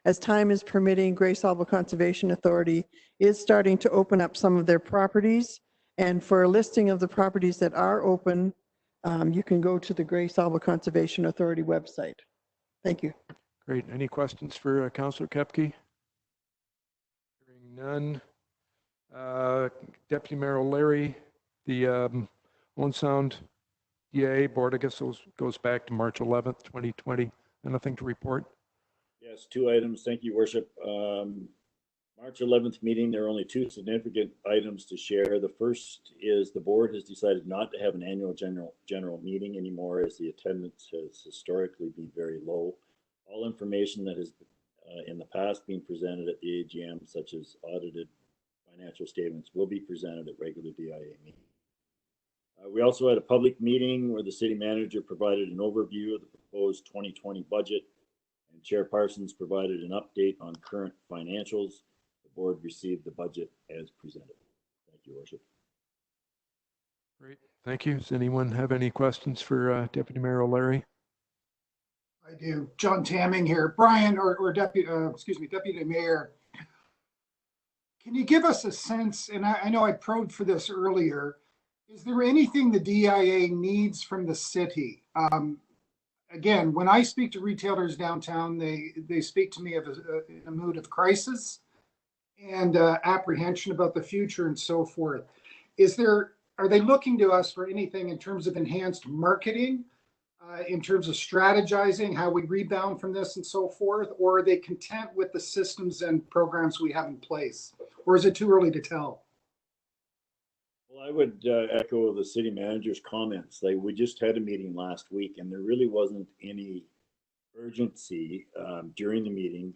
as time is permitting, Gray Sobel Conservation Authority is starting to open up some of their properties. And for a listing of the properties that are open, you can go to the Gray Sobel Conservation Authority website. Thank you. Great. Any questions for Councillor Kepke? Hearing none. Deputy Mayor O'Leary, the Owen Sound DA Board, I guess goes back to March 11th, 2020. Anything to report? Yes, 2 items. Thank you, Worship. March 11th meeting, there are only 2 significant items to share. The first is the board has decided not to have an annual general meeting anymore, as the attendance has historically been very low. All information that has in the past been presented at the AGM, such as audited financial statements, will be presented at regular DIA meetings. We also had a public meeting where the city manager provided an overview of the proposed 2020 budget, and Chair Parsons provided an update on current financials. The board received the budget as presented. Thank you, Worship. Great. Thank you. Does anyone have any questions for Deputy Mayor O'Leary? I do. John Tamming here. Brian, or Deputy Mayor, can you give us a sense, and I know I probed for this earlier, is there anything the DIA needs from the city? Again, when I speak to retailers downtown, they speak to me of a mood of crisis and apprehension about the future and so forth. Are they looking to us for anything in terms of enhanced marketing, in terms of strategizing how we rebound from this and so forth? Or are they content with the systems and programs we have in place? Or is it too early to tell? Well, I would echo the city manager's comments. Like, we just had a meeting last week, and there really wasn't any urgency during the meeting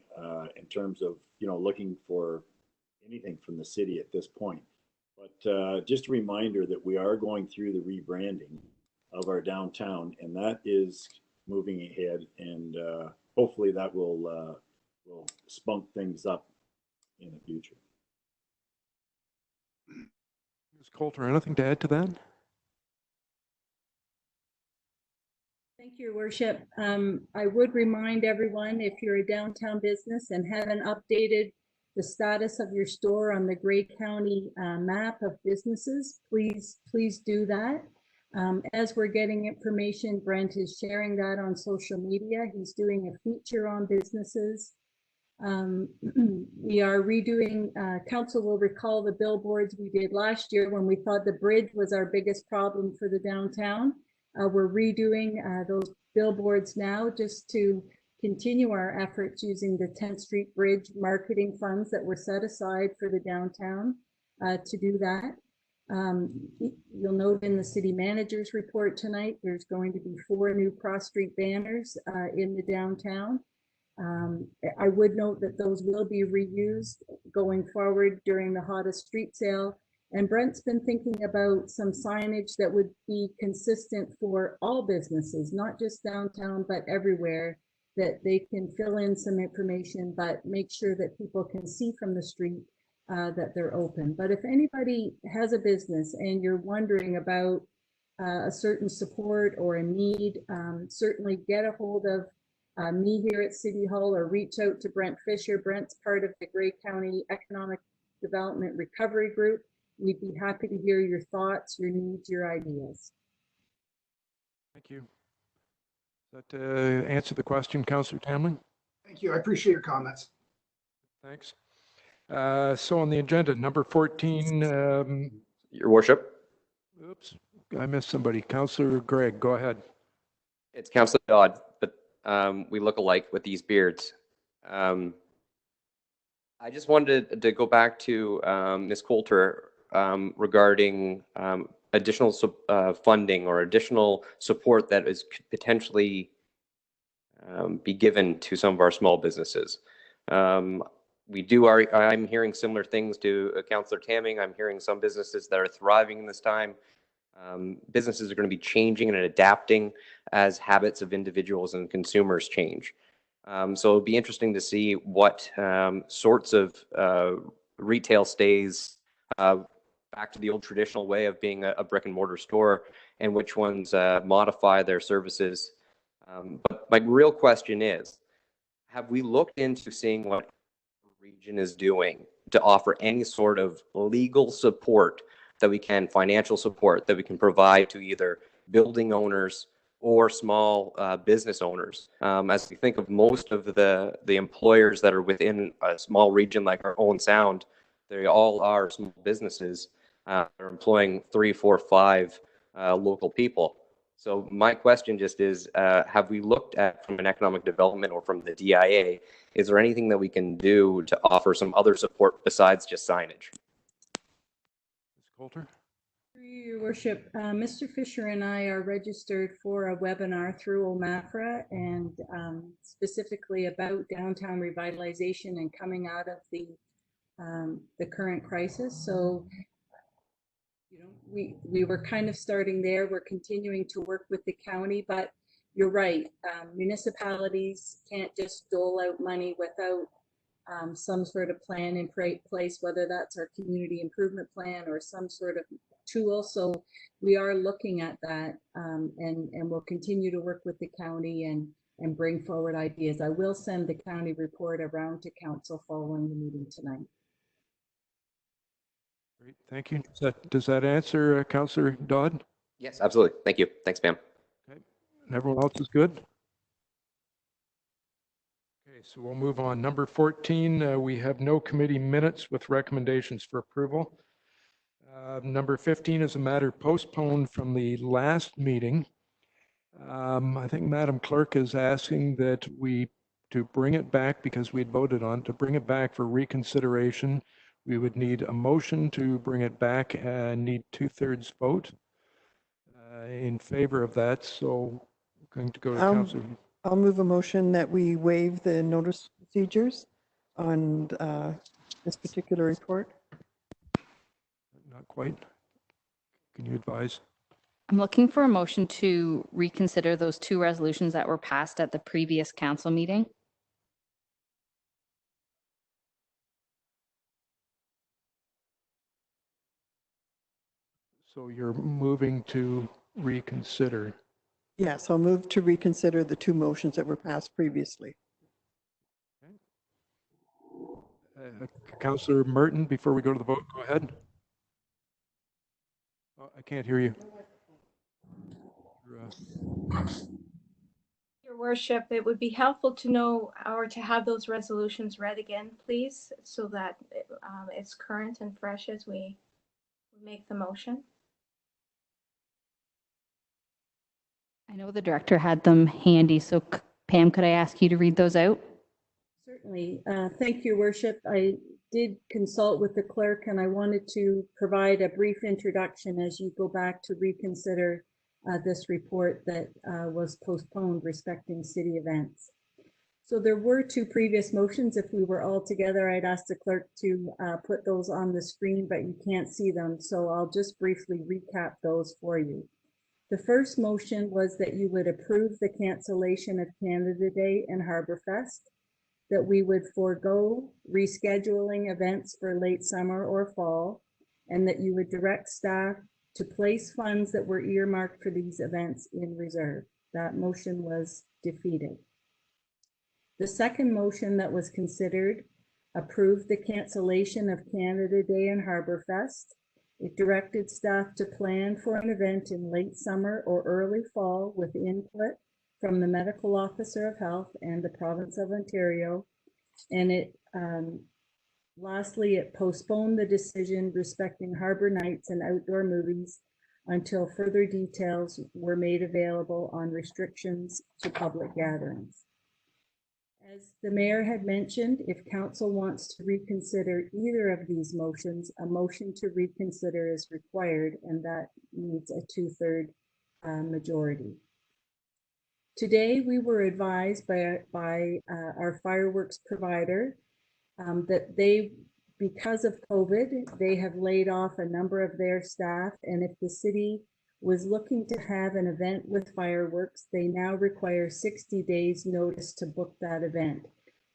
in terms of looking for anything from the city at this point. But just a reminder that we are going through the rebranding of our downtown, and that is moving ahead, and hopefully that will spunk things up in the future. Ms. Coulter, anything to add to that? Thank you, Your Worship. I would remind everyone, if you're a downtown business and haven't updated the status of your store on the Grey County map of businesses, please do that. As we're getting information, Brent is sharing that on social media. He's doing a feature on businesses. We are redoing, council will recall the billboards we did last year when we thought the bridge was our biggest problem for the downtown. We're redoing those billboards now just to continue our efforts using the 10th Street Bridge marketing funds that were set aside for the downtown to do that. You'll note in the city manager's report tonight, there's going to be 4 new cross street banners in the downtown. I would note that those will be reused going forward during the hottest street sale. And Brent's been thinking about some signage that would be consistent for all businesses, not just downtown, but everywhere, that they can fill in some information, but make sure that people can see from the street that they're open. But if anybody has a business and you're wondering about a certain support or a need, certainly get a hold of me here at City Hall or reach out to Brent Fisher. Brent's part of the Grey County Economic Development Recovery Group. We'd be happy to hear your thoughts, your needs, your ideas. Thank you. Does that answer the question, Councillor Tamlin? Thank you. I appreciate your comments. Thanks. So on the agenda, number 14. Your Worship. Oops, I missed somebody. Councillor Gregg, go ahead. It's Councillor Dodd, but we look alike with these beards. I just wanted to go back to Ms. Coulter regarding additional funding or additional support that is could potentially be given to some of our small businesses. I'm hearing similar things to Councillor Tamming. I'm hearing some businesses that are thriving in this time. Businesses are going to be changing and adapting as habits of individuals and consumers change. So it'll be interesting to see what sorts of retail stays back to the old traditional way of being a brick and mortar store, and which ones modify their services. But my real question is, have we looked into seeing what the region is doing to offer any sort of legal support that we can, financial support that we can provide to either building owners or small business owners? As we think of most of the employers that are within a small region like our own Sound, they all are small businesses. They're employing 3, 4, 5 local people. So my question just is, have we looked at, from an economic development or from the DIA, is there anything that we can do to offer some other support besides just signage? Ms. Coulter? Through your worship, Mr. Fisher and I are registered for a webinar through OMAFRA, and specifically about downtown revitalization and coming out of the current crisis. So, you know, we were kind of starting there. We're continuing to work with the county, but you're right. Municipalities can't just dole out money without some sort of plan in place, whether that's our community improvement plan or some sort of tool. So we are looking at that, and we'll continue to work with the county and bring forward ideas. I will send the county report around to council following the meeting tonight. Great, thank you. Does that answer Councillor Dodd? Yes, absolutely. Thank you. Thanks, Pam. Okay, and everyone else is good? Okay, so we'll move on. Number 14, we have no committee minutes with recommendations for approval. Number 15 is a matter postponed from the last meeting. I think Madam Clerk is asking that to bring it back, because we'd voted on to bring it back for reconsideration. We would need a motion to bring it back and need 2/3 vote in favor of that. So I'm going to go to Councillor. I'll move a motion that we waive the notice procedures on this particular report. Not quite. Can you advise? I'm looking for a motion to reconsider those 2 resolutions that were passed at the previous council meeting. So you're moving to reconsider. Yes, I'll move to reconsider the 2 motions that were passed previously. Councillor Merton, before we go to the vote, go ahead. Oh, I can't hear you. Your worship, it would be helpful to know or to have those resolutions read again, please, so that it's current and fresh as we make the motion. I know the director had them handy, so Pam, could I ask you to read those out? Certainly. Thank you, worship. I did consult with the clerk, and I wanted to provide a brief introduction as you go back to reconsider this report that was postponed respecting city events. So there were 2 previous motions. If we were all together, I'd ask the clerk to put those on the screen, but you can't see them. So I'll just briefly recap those for you. The first motion was that you would approve the cancellation of Canada Day and Harborfest, that we would forego rescheduling events for late summer or fall, and that you would direct staff to place funds that were earmarked for these events in reserve. That motion was defeated. The second motion that was considered approved the cancellation of Canada Day and Harborfest. It directed staff to plan for an event in late summer or early fall with input from the Medical Officer of Health and the Province of Ontario. And it lastly, it postponed the decision respecting Harbor Nights and outdoor movies until further details were made available on restrictions to public gatherings. As the mayor had mentioned, if council wants to reconsider either of these motions, a motion to reconsider is required, and that needs a 2/3 majority. Today, we were advised by our fireworks provider that they, because of COVID, they have laid off a number of their staff. And if the city was looking to have an event with fireworks, they now require 60 days notice to book that event.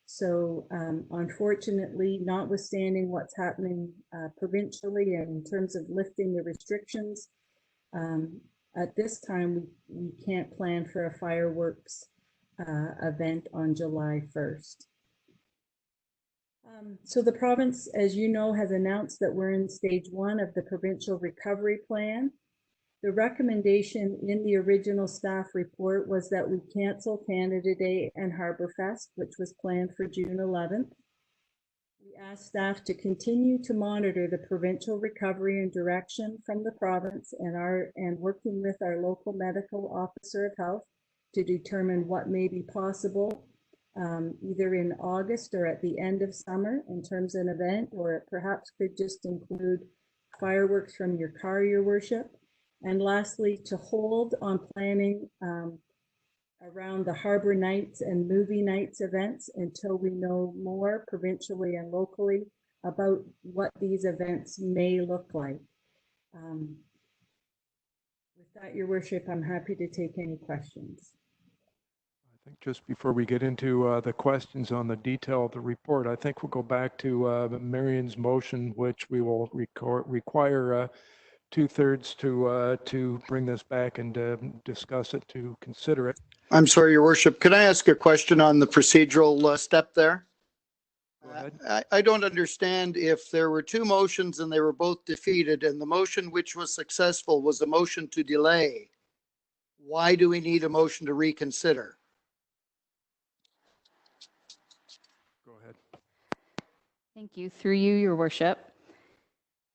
So unfortunately, notwithstanding what's happening provincially and in terms of lifting the restrictions, at this time, we can't plan for a fireworks event on July 1st. So the province, as you know, has announced that we're in stage 1 of the provincial recovery plan. The recommendation in the original staff report was that we cancel Canada Day and Harborfest, which was planned for June 11th. We asked staff to continue to monitor the provincial recovery and direction from the province and working with our local medical officer of health to determine what may be possible either in August or at the end of summer in terms of an event, or it perhaps could just include fireworks from your car, your worship. And lastly, to hold on planning around the Harbor Nights and Movie Nights events until we know more provincially and locally about what these events may look like. With that, your worship, I'm happy to take any questions. I think just before we get into the questions on the detail of the report, I think we'll go back to Marion's motion, which we will require 2/3 to bring this back and discuss it, to consider it. I'm sorry, your worship. Can I ask a question on the procedural step there? Go ahead. I don't understand if there were two motions and they were both defeated, and the motion which was successful was a motion to delay. Why do we need a motion to reconsider? Go ahead. Thank you. Through you, your worship.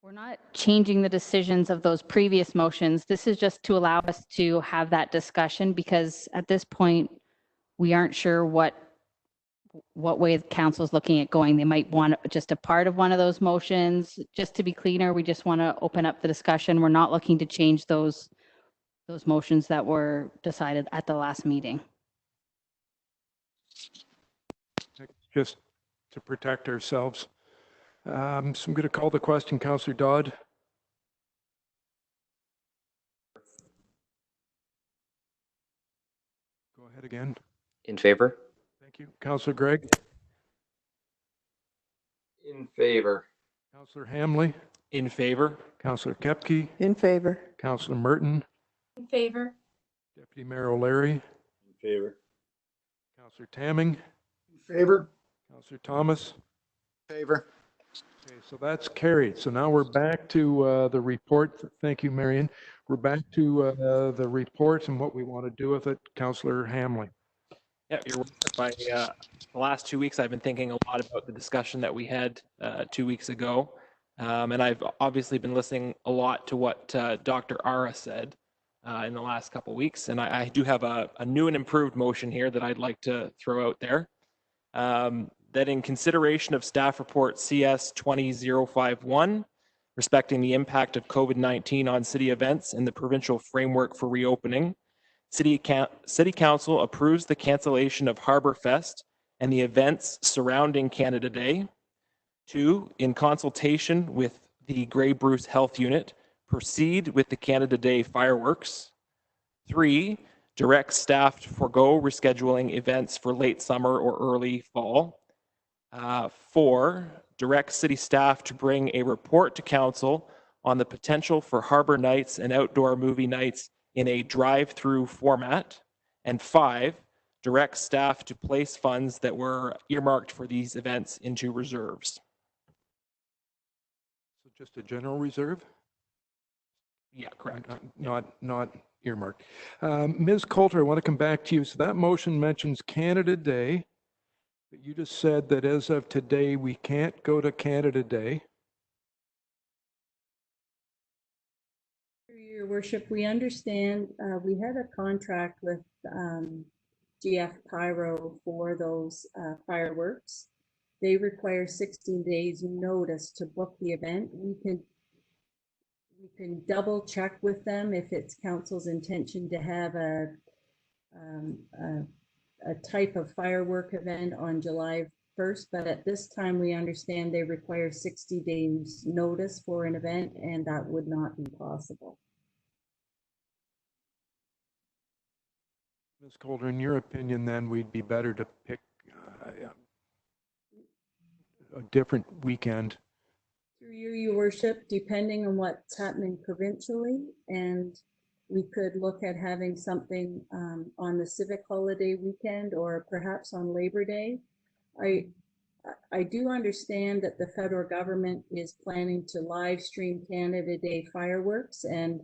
We're not changing the decisions of those previous motions. This is just to allow us to have that discussion, because at this point, we aren't sure what way the council is looking at going. They might want just a part of one of those motions. Just to be cleaner, we just want to open up the discussion. We're not looking to change those motions that were decided at the last meeting. Just to protect ourselves. So I'm going to call the question. Councillor Dodd. Go ahead again. In favor? Thank you. Councillor Gregg. In favor. Councillor Hamley. In favor? Councillor Kepke. In favor. Councillor Merton. In favor. Deputy Mayor O'Leary. In favor. Councillor Tamming. In favor. Councillor Thomas. Favor. Okay, so that's carried. So now we're back to the report. Thank you, Marion. We're back to the report and what we want to do with it. Councillor Hamley. Yeah, you're by the last 2 weeks, I've been thinking a lot about the discussion that we had 2 weeks ago. And I've obviously been listening a lot to what Dr. Ara said in the last couple of weeks. And I do have a new and improved motion here that I'd like to throw out there. That in consideration of staff report CS 20051, respecting the impact of COVID-19 on city events and the provincial framework for reopening, City Council approves the cancellation of Harborfest and the events surrounding Canada Day. 2, in consultation with the Grey Bruce Health Unit, proceed with the Canada Day fireworks. 3, direct staff to forego rescheduling events for late summer or early fall. 4, direct city staff to bring a report to council on the potential for harbor nights and outdoor movie nights in a drive-through format. And 5, direct staff to place funds that were earmarked for these events into reserves. So just a general reserve? Yeah, correct. Not earmarked. Ms. Coulter, I want to come back to you. So that motion mentions Canada Day, but you just said that as of today, we can't go to Canada Day. Your worship, we understand we had a contract with GF Pyro for those fireworks. They require 16 days notice to book the event. We can double check with them if it's council's intention to have a type of firework event on July 1st, but at this time we understand they require 60 days notice for an event, and that would not be possible. Ms. Coulter, in your opinion, then we'd be better to pick a different weekend. Through you, your worship, depending on what's happening provincially, and we could look at having something on the civic holiday weekend or perhaps on Labor Day. I do understand that the federal government is planning to live stream Canada Day fireworks, and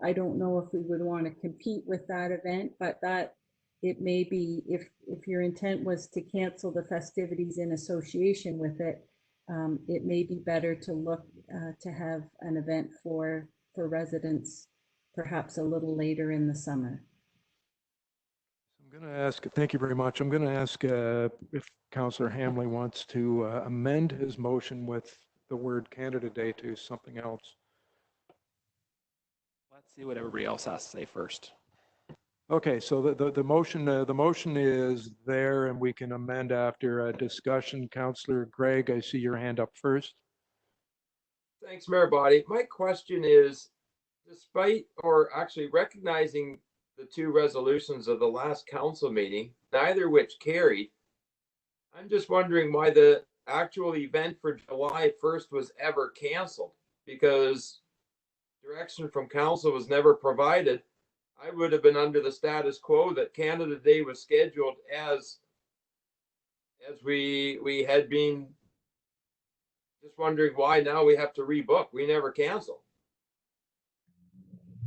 I don't know if we would want to compete with that event, but that it may be, if your intent was to cancel the festivities in association with it, it may be better to look to have an event for residents perhaps a little later in the summer. I'm going to ask, thank you very much. I'm going to ask if Councillor Hamley wants to amend his motion with the word Canada Day to something else. Let's see what everybody else has to say first. Okay, so the motion is there, and we can amend after a discussion. Councillor Gregg, I see your hand up first. Thanks, Mayor Body. My question is, despite, or actually recognizing the two resolutions of the last council meeting, neither which carried, I'm just wondering why the actual event for July 1st was ever canceled, because direction from council was never provided. I would have been under the status quo that Canada Day was scheduled as we had been. Just wondering why now we have to rebook. We never cancel.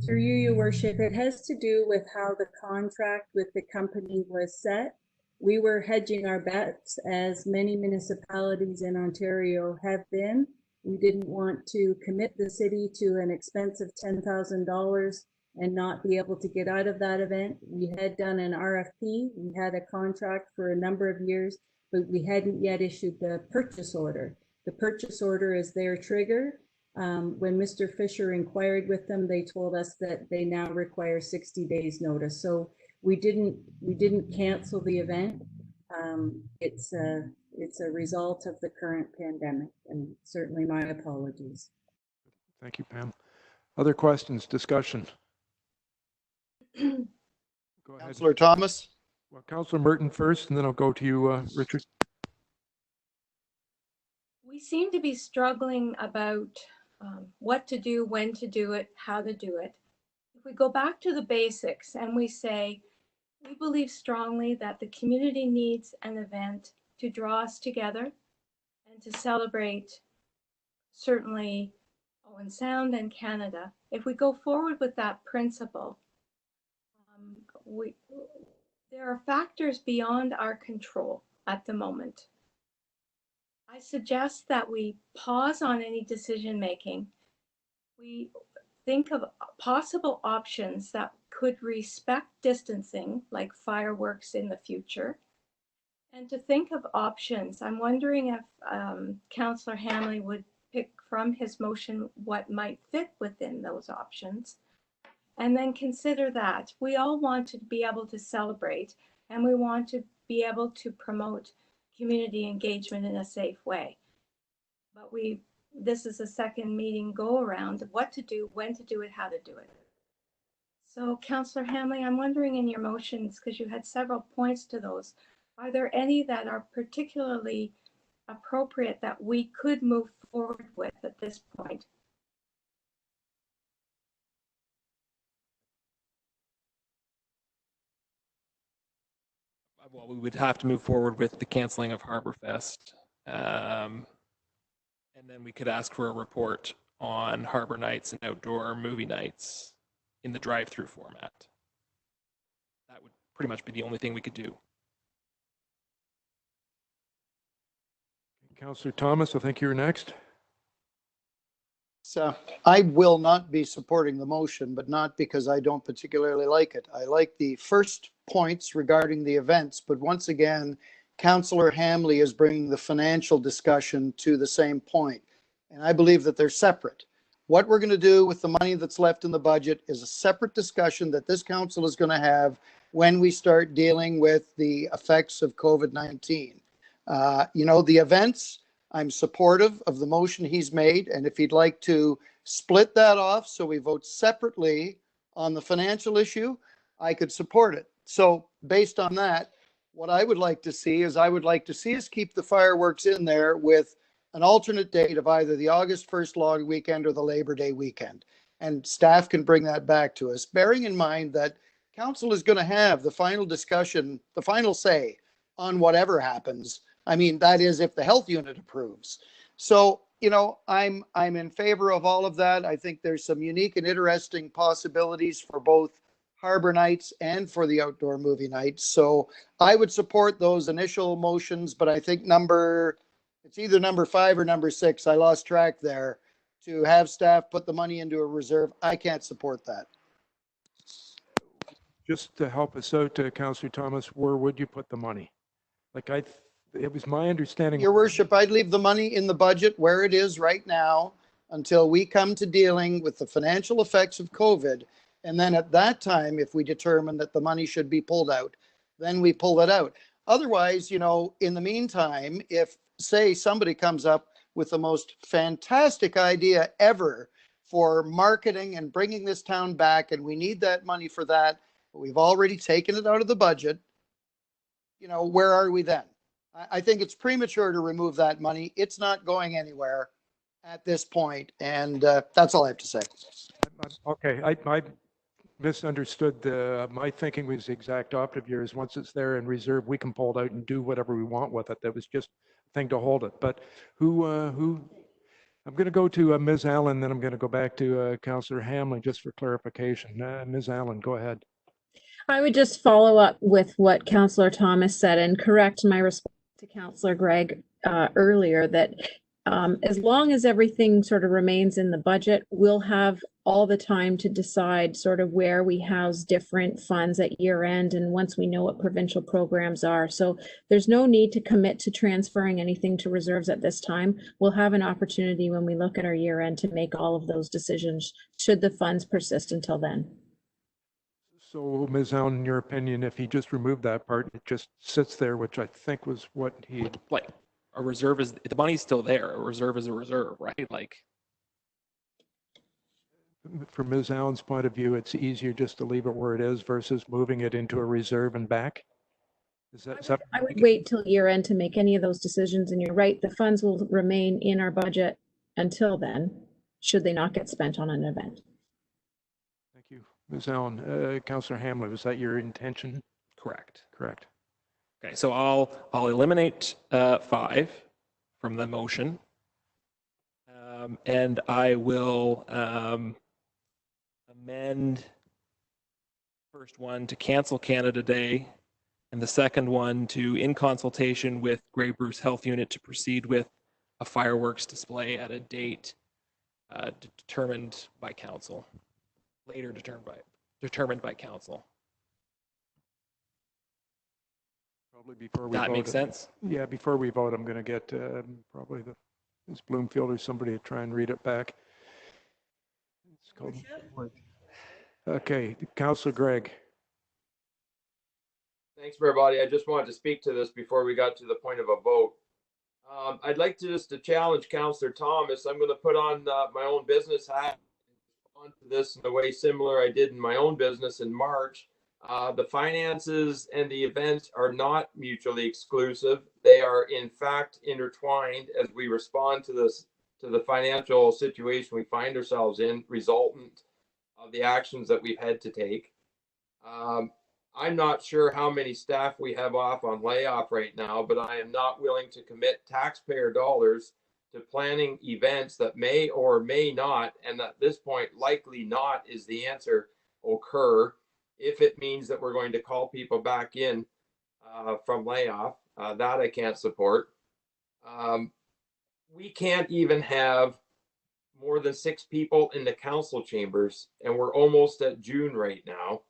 Through you, your worship, it has to do with how the contract with the company was set. We were hedging our bets, as many municipalities in Ontario have been. We didn't want to commit the city to an expense of $10,000 and not be able to get out of that event. We had done an RFP. We had a contract for a number of years, but we hadn't yet issued the purchase order. The purchase order is their trigger. When Mr. Fisher inquired with them, they told us that they now require 60 days notice. So we didn't cancel the event. It's a result of the current pandemic, and certainly my apologies. Thank you, Pam. Other questions, discussion? Go ahead. Councillor Thomas. Well, Councillor Merton first, and then I'll go to you, Richard. We seem to be struggling about what to do, when to do it, how to do it. If we go back to the basics and we say, we believe strongly that the community needs an event to draw us together and to celebrate certainly Owen Sound and Canada. If we go forward with that principle, there are factors beyond our control at the moment. I suggest that we pause on any decision making. We think of possible options that could respect distancing, like fireworks in the future, and to think of options. I'm wondering if Councillor Hamley would pick from his motion what might fit within those options, and then consider that. We all want to be able to celebrate, and we want to be able to promote community engagement in a safe way. But this is a second meeting go around of what to do, when to do it, how to do it. So Councillor Hamley, I'm wondering in your motions, because you had several points to those, are there any that are particularly appropriate that we could move forward with at this point? Well, we would have to move forward with the canceling of Harborfest. And then we could ask for a report on Harbor Nights and outdoor movie nights in the drive-through format. That would pretty much be the only thing we could do. Councillor Thomas, I think you're next. So I will not be supporting the motion, but not because I don't particularly like it. I like the first points regarding the events, but once again, Councillor Hamley is bringing the financial discussion to the same point, and I believe that they're separate. What we're going to do with the money that's left in the budget is a separate discussion that this council is going to have when we start dealing with the effects of COVID-19. The events, I'm supportive of the motion he's made. And if he'd like to split that off so we vote separately on the financial issue, I could support it. So based on that, what I would like to see is I would like to see us keep the fireworks in there with an alternate date of either the August 1st long weekend or the Labor Day weekend. And staff can bring that back to us, bearing in mind that council is going to have the final discussion, the final say on whatever happens. I mean, that is if the health unit approves. So, I'm in favor of all of that. I think there's some unique and interesting possibilities for both Harbor Nights and for the outdoor movie nights. So I would support those initial motions, but I think it's either number 5 or number 6. I lost track there. To have staff put the money into a reserve, I can't support that. Just to help us out, Councillor Thomas, where would you put the money? It was my understanding. Your Worship, I'd leave the money in the budget where it is right now until we come to dealing with the financial effects of COVID. And then at that time, if we determine that the money should be pulled out, then we pull it out. Otherwise, in the meantime, if, say, somebody comes up with the most fantastic idea ever for marketing and bringing this town back, and we need that money for that, but we've already taken it out of the budget, where are we then? I think it's premature to remove that money. It's not going anywhere at this point, and that's all I have to say. Okay, I misunderstood. My thinking was the exact opposite of yours. Once it's there in reserve, we can pull it out and do whatever we want with it. That was just a thing to hold it. But who? I'm going to go to Ms. Allen, then I'm going to go back to Councillor Hamlin just for clarification. Ms. Allen, go ahead. I would just follow up with what Councillor Thomas said and correct my response to Councillor Gregg earlier that as long as everything sort of remains in the budget, we'll have all the time to decide sort of where we house different funds at year end and once we know what provincial programs are. So there's no need to commit to transferring anything to reserves at this time. We'll have an opportunity when we look at our year end to make all of those decisions should the funds persist until then. So, Ms. Allen, in your opinion, if he just removed that part, it just sits there, which I think was what he... Like, a reserve is, the money's still there. A reserve is a reserve, right? Like... From Ms. Allen's point of view, it's easier just to leave it where it is versus moving it into a reserve and back? I would wait till year end to make any of those decisions, and you're right, the funds will remain in our budget until then, should they not get spent on an event. Thank you. Ms. Allen, Councillor Hamlin, was that your intention? Correct. Correct. Okay, so I'll eliminate 5 from the motion, and I will amend first one to cancel Canada Day, and the second one to, in consultation with Grey Bruce Health Unit, to proceed with a fireworks display at a date determined by council, later determined by council. Probably before we that vote. Makes sense? Yeah, before we vote, I'm going to get probably Ms. Bloomfield or somebody to try and read it back. It's called... Okay, Councillor Gregg. Thanks, everybody. I just wanted to speak to this before we got to the point of a vote. I'd like to just challenge Councillor Thomas. I'm going to put on my own business hat onto this in a way similar I did in my own business in March. The finances and the events are not mutually exclusive. They are in fact intertwined as we respond to the financial situation we find ourselves in, resultant of the actions that we've had to take. I'm not sure how many staff we have off on layoff right now, but I am not willing to commit taxpayer dollars to planning events that may or may not, and at this point likely not is the answer, occur if it means that we're going to call people back in from layoff. That I can't support. We can't even have more than 6 people in the council chambers, and we're almost at June right now.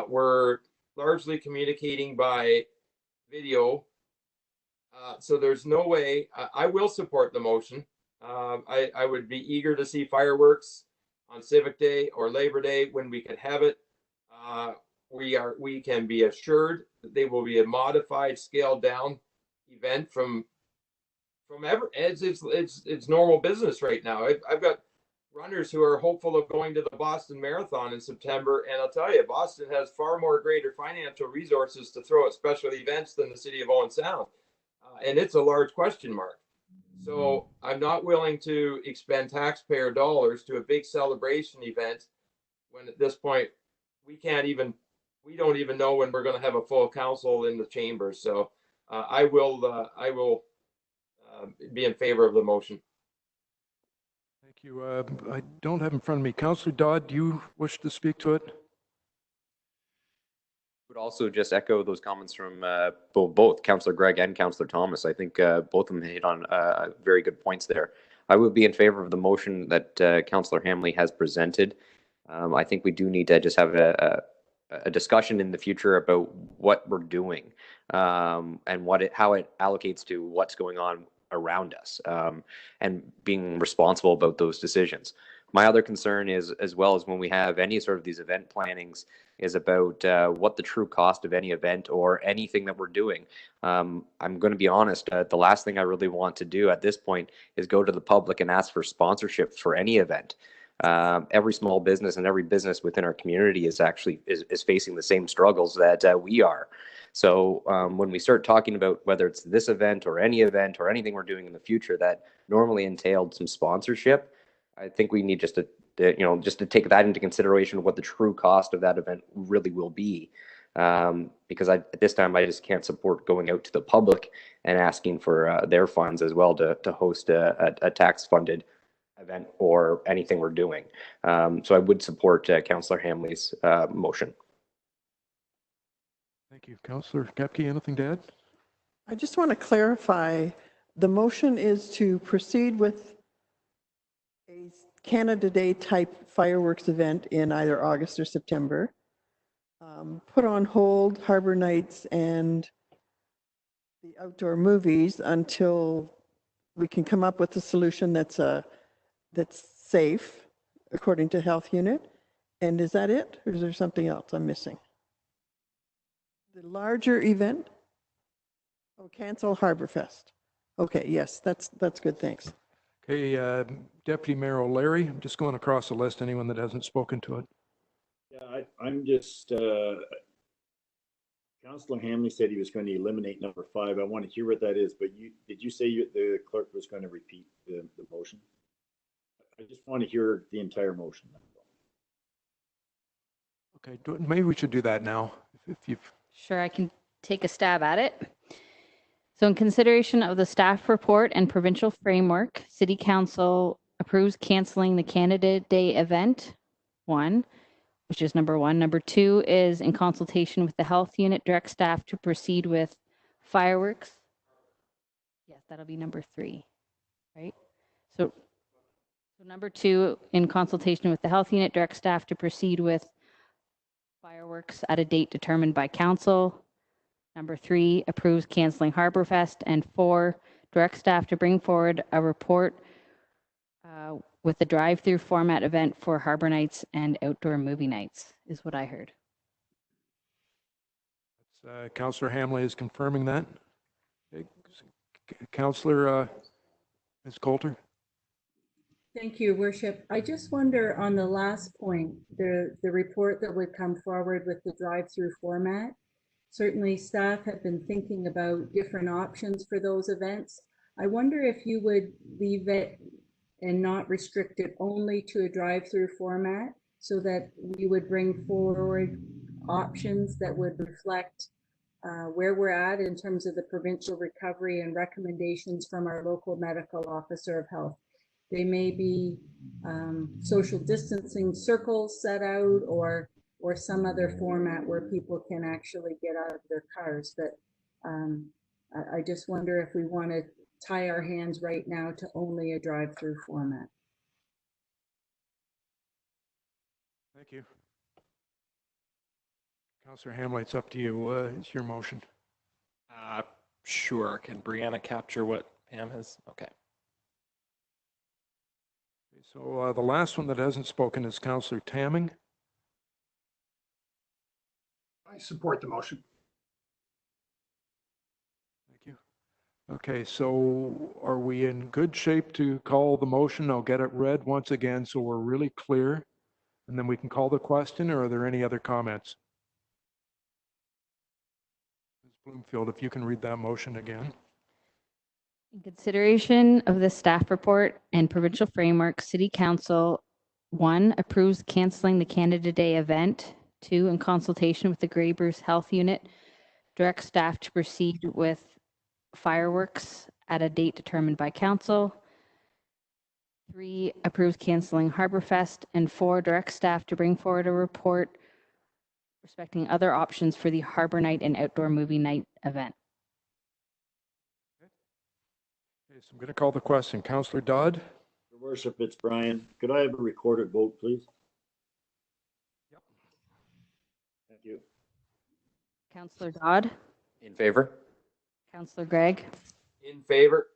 We're largely communicating by video. So there's no way. I will support the motion. I would be eager to see fireworks on Civic Day or Labor Day when we can have it. We can be assured that they will be a modified, scaled down event from it's normal business right now. I've got runners who are hopeful of going to the Boston Marathon in September, and I'll tell you, Boston has far more greater financial resources to throw at special events than the city of Owen Sound, and it's a large question mark. So I'm not willing to expend taxpayer dollars to a big celebration event when at this point we don't even know when we're going to have a full council in the chambers. So I will be in favor of the motion. Thank you. I don't have in front of me. Councillor Dodd, do you wish to speak to it? Would also just echo those comments from both Councillor Gregg and Councillor Thomas. I think both of them hit on very good points there. I would be in favor of the motion that Councillor Hamley has presented. I think we do need to just have a discussion in the future about what we're doing and how it allocates to what's going on around us and being responsible about those decisions. My other concern is, as well as when we have any sort of these event plannings, is about what the true cost of any event or anything that we're doing. I'm going to be honest, the last thing I really want to do at this point is go to the public and ask for sponsorship for any event. Every small business and every business within our community is actually is facing the same struggles that we are. So when we start talking about whether it's this event or anything we're doing in the future that normally entailed some sponsorship, I think we need just to take that into consideration of what the true cost of that event really will be. Because at this time, I just can't support going out to the public and asking for their funds as well to host a tax-funded event or anything we're doing. So I would support Councillor Hamley's motion. Thank you. Councillor Kepke, anything to add? I just want to clarify, the motion is to proceed with a Canada Day type fireworks event in either August or September. Put on hold Harbor Nights and the outdoor movies until we can come up with a solution that's safe according to health unit. And is that it, or is there something else I'm missing? The larger event? Oh, cancel Harborfest. Okay, yes, that's good, thanks. Okay, Deputy Mayor O'Leary, I'm just going across the list, anyone that hasn't spoken to it. Yeah, I'm just, Councillor Hamley said he was going to eliminate number 5. I want to hear what that is, but did you say the clerk was going to repeat the motion? I just want to hear the entire motion. Okay, maybe we should do that now. If you've... Sure, I can take a stab at it. So in consideration of the staff report and provincial framework, City Council approves canceling the Canada Day event, 1, which is number 1. Number 2 is in consultation with the health unit, direct staff to proceed with fireworks. Yes, that'll be number 3, right? So number 2, in consultation with the health unit, direct staff to proceed with fireworks at a date determined by council. Number 3, approves canceling Harborfest. And 4, direct staff to bring forward a report with the drive-through format event for Harbor Nights and outdoor movie nights, is what I heard. Councillor Hamley is confirming that. Okay. Councillor Ms. Coulter. Thank you, Worship. I just wonder on the last point, the report that would come forward with the drive-through format. Certainly staff have been thinking about different options for those events. I wonder if you would leave it and not restrict it only to a drive-through format so that we would bring forward options that would reflect where we're at in terms of the provincial recovery and recommendations from our local medical officer of health. They may be social distancing circles set out or some other format where people can actually get out of their cars. But I just wonder if we want to tie our hands right now to only a drive-through format. Thank you. Councillor Hamley, it's up to you. It's your motion. Sure. Can Brianna capture what Pam has? Okay. So the last one that hasn't spoken is Councillor Tamming. I support the motion. Thank you. Okay, so are we in good shape to call the motion? I'll get it read once again so we're really clear. And then we can call the question, or are there any other comments? Ms. Bloomfield, if you can read that motion again. In consideration of the staff report and provincial framework, City Council, 1, approves canceling the Canada Day event. 2, in consultation with the Grey Bruce Health Unit, directs staff to proceed with fireworks at a date determined by council. 3, approves canceling Harborfest. And 4, directs staff to bring forward a report respecting other options for the Harbor Night and Outdoor Movie Night event. Okay, so I'm going to call the question. Councillor Dodd? Your worship, it's Brian. Could I have a recorded vote, please? Yep. Thank you. Councillor Dodd? In favor? Councillor Gregg? In favor?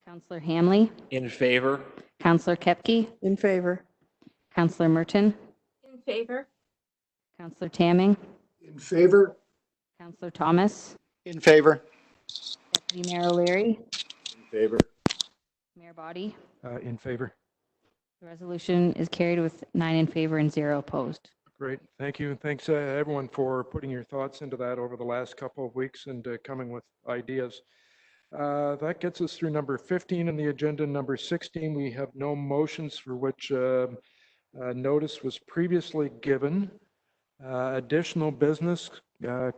Councillor Hamley? In favor? Councillor Kepke? In favor. Councillor Merton? In favor? Councillor Tamming? In favor? Councillor Thomas? In favor. Deputy Mayor O'Leary? In favor? Mayor Body? In favor. The resolution is carried with 9 in favor and 0 opposed. Great, thank you. Thanks everyone for putting your thoughts into that over the last couple of weeks and coming with ideas. That gets us through number 15 on the agenda. Number 16, we have no motions for which notice was previously given. Additional business,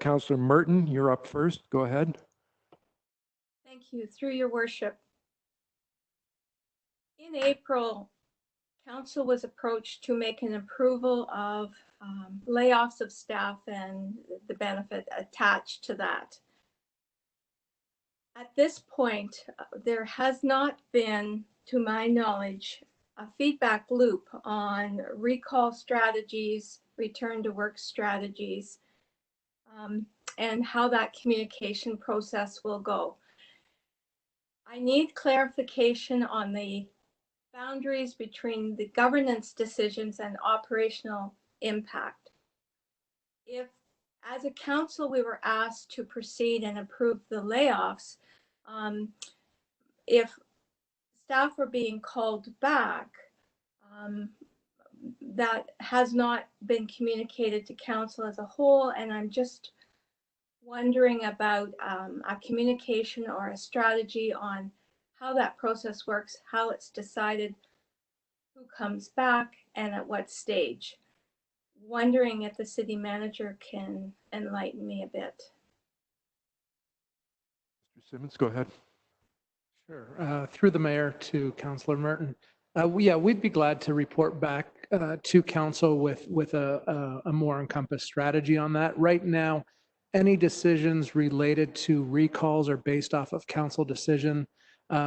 Councillor Merton, you're up first. Go ahead. Thank you. Through your worship. In April, council was approached to make an approval of layoffs of staff and the benefit attached to that. At this point, there has not been, to my knowledge, a feedback loop on recall strategies, return to work strategies, and how that communication process will go. I need clarification on the boundaries between the governance decisions and operational impact. If, as a council, we were asked to proceed and approve the layoffs, if staff are being called back, that has not been communicated to council as a whole, and I'm just wondering about a communication or a strategy on how that process works, how it's decided who comes back and at what stage. Wondering if the city manager can enlighten me a bit. Mr. Simmons, go ahead. Sure. Through the mayor to Councillor Merton. We'd be glad to report back to council with a more encompassed strategy on that. Right now, any decisions related to recalls are based off of council decision.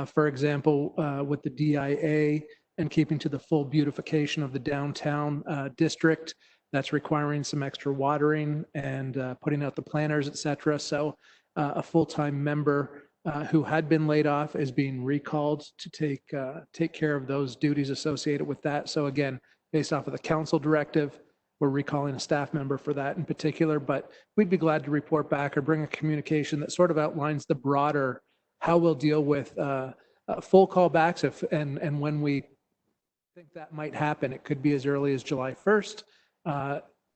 For example, with the DIA and keeping to the full beautification of the downtown district, that's requiring some extra watering and putting out the planners, et cetera. So a full-time member who had been laid off is being recalled to take care of those duties associated with that. So again, based off of the council directive, we're recalling a staff member for that in particular, but we'd be glad to report back or bring a communication that sort of outlines the broader how we'll deal with full callbacks and when we think that might happen. It could be as early as July 1st.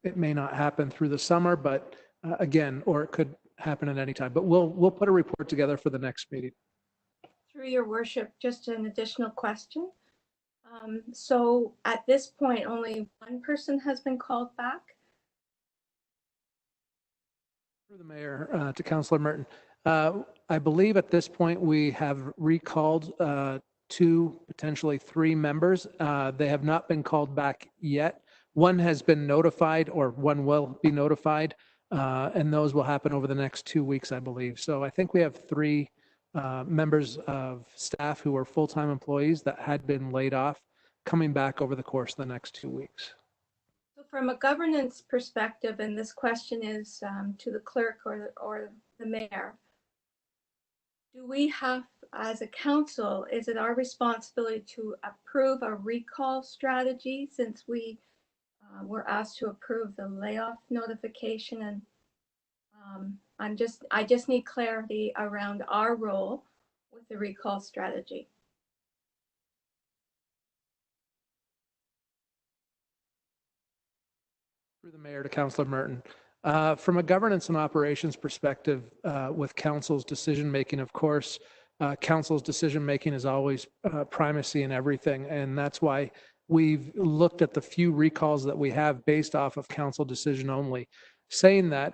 It may not happen through the summer, but again, or it could happen at any time. But we'll put a report together for the next meeting. Through your worship, just an additional question. So at this point, only one person has been called back? Through the mayor to Councillor Merton. I believe at this point we have recalled 2, potentially 3 members. They have not been called back yet. One has been notified, or one will be notified, and those will happen over the next 2 weeks, I believe. So I think we have 3 members of staff who are full-time employees that had been laid off coming back over the course of the next 2 weeks. So from a governance perspective, and this question is to the clerk or the mayor, do we have, as a council, is it our responsibility to approve a recall strategy since we were asked to approve the layoff notification? And I just need clarity around our role with the recall strategy? Through the mayor to Councillor Merton. From a governance and operations perspective, with council's decision-making, of course, council's decision-making is always primacy in everything. And that's why we've looked at the few recalls that we have based off of council decision only. Saying that,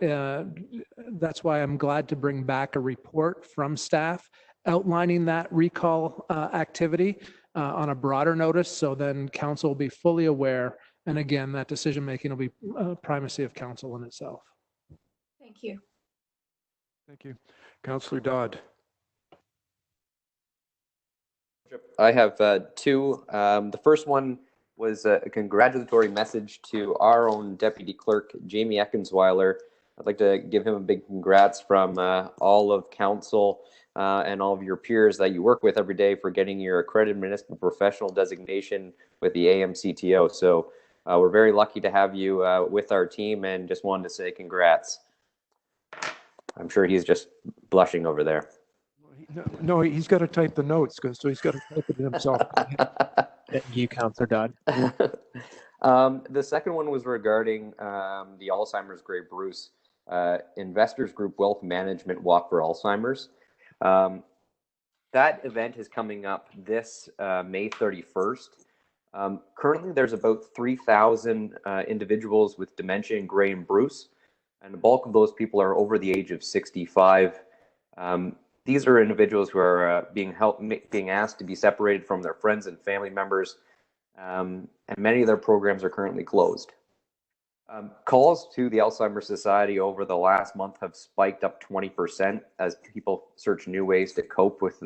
that's why I'm glad to bring back a report from staff outlining that recall activity on a broader notice. So then council will be fully aware. And again, that decision-making will be primacy of council in itself. Thank you. Thank you. Councillor Dodd. I have two. The first one was a congratulatory message to our own Deputy Clerk, Jamie Eckensweiler. I'd like to give him a big congrats from all of council and all of your peers that you work with every day for getting your accredited municipal professional designation with the AMCTO. So we're very lucky to have you with our team, and just wanted to say congrats. I'm sure he's just blushing over there. No, he's got to type the notes, so he's got to type it himself. Thank you, Councillor Dodd. The second one was regarding the Alzheimer's Grey Bruce Investors Group Wealth Management Walk for Alzheimer's. That event is coming up this May 31st. Currently, there's about 3,000 individuals with dementia in Grey and Bruce, and the bulk of those people are over the age of 65. These are individuals who are being asked to be separated from their friends and family members, and many of their programs are currently closed. Calls to the Alzheimer's Society over the last month have spiked up 20% as people search new ways to cope with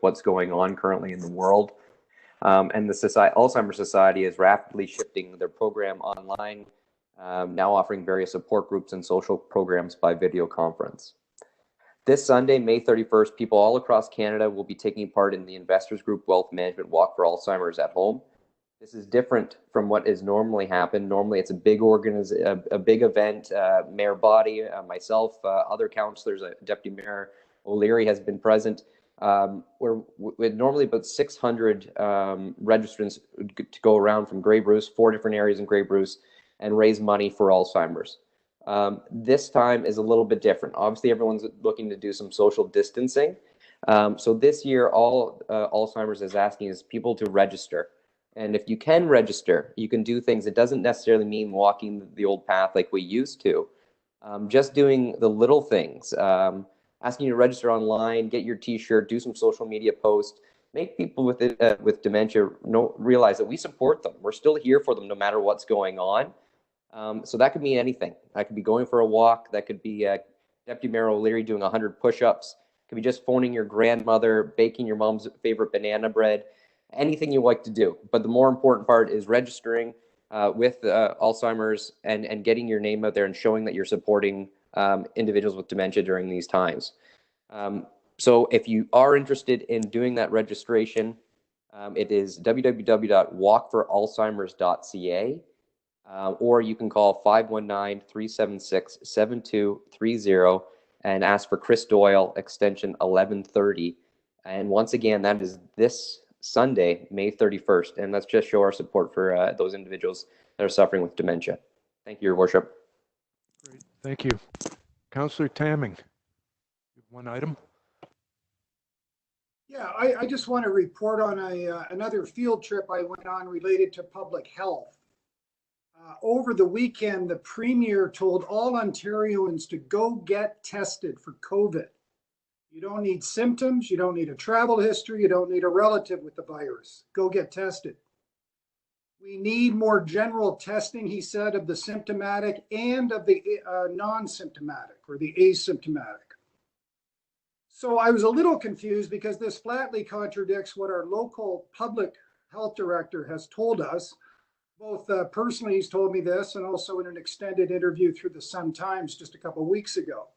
what's going on currently in the world. And the Alzheimer's Society is rapidly shifting their program online, now offering various support groups and social programs by video conference. This Sunday, May 31st, people all across Canada will be taking part in the Investors Group Wealth Management Walk for Alzheimer's at Home. This is different from what is normally happen. Normally, it's a big a big event. Mayor Body, myself, other councillors, Deputy Mayor O'Leary has been present. With normally about 600 registrants to go around from Grey Bruce, 4 different areas in Grey Bruce, and raise money for Alzheimer's. This time is a little bit different. Obviously, everyone's looking to do some social distancing. So this year, all Alzheimer's is asking is people to register. And if you can register, you can do things. It doesn't necessarily mean walking the old path like we used to. Just doing the little things, asking you to register online, get your T-shirt, do some social media posts, make people with dementia realize that we support them. We're still here for them no matter what's going on. So that could mean anything. That could be going for a walk. That could be Deputy Mayor O'Leary doing 100 push-ups. It could be just phoning your grandmother, baking your mom's favorite banana bread, anything you like to do. But the more important part is registering with Alzheimer's and getting your name out there and showing that you're supporting individuals with dementia during these times. So if you are interested in doing that registration, it is www.walkforalzheimers.ca. Or you can call 519-376-7230 and ask for Chris Doyle, extension 1130. And once again, that is this Sunday, May 31st. And let's just show our support for those individuals that are suffering with dementia. Thank you, Your Worship. Great. Thank you. Councillor Tamming, one item. Yeah, I just want to report on another field trip I went on related to public health. Over the weekend, the Premier told all Ontarians to go get tested for COVID. You don't need symptoms, you don't need a travel history, you don't need a relative with the virus. Go get tested. We need more general testing, he said, of the symptomatic and of the non-symptomatic or the asymptomatic. So I was a little confused because this flatly contradicts what our local public health director has told us. Both personally, he's told me this, and also in an extended interview through the Sun-Times just a couple of weeks ago.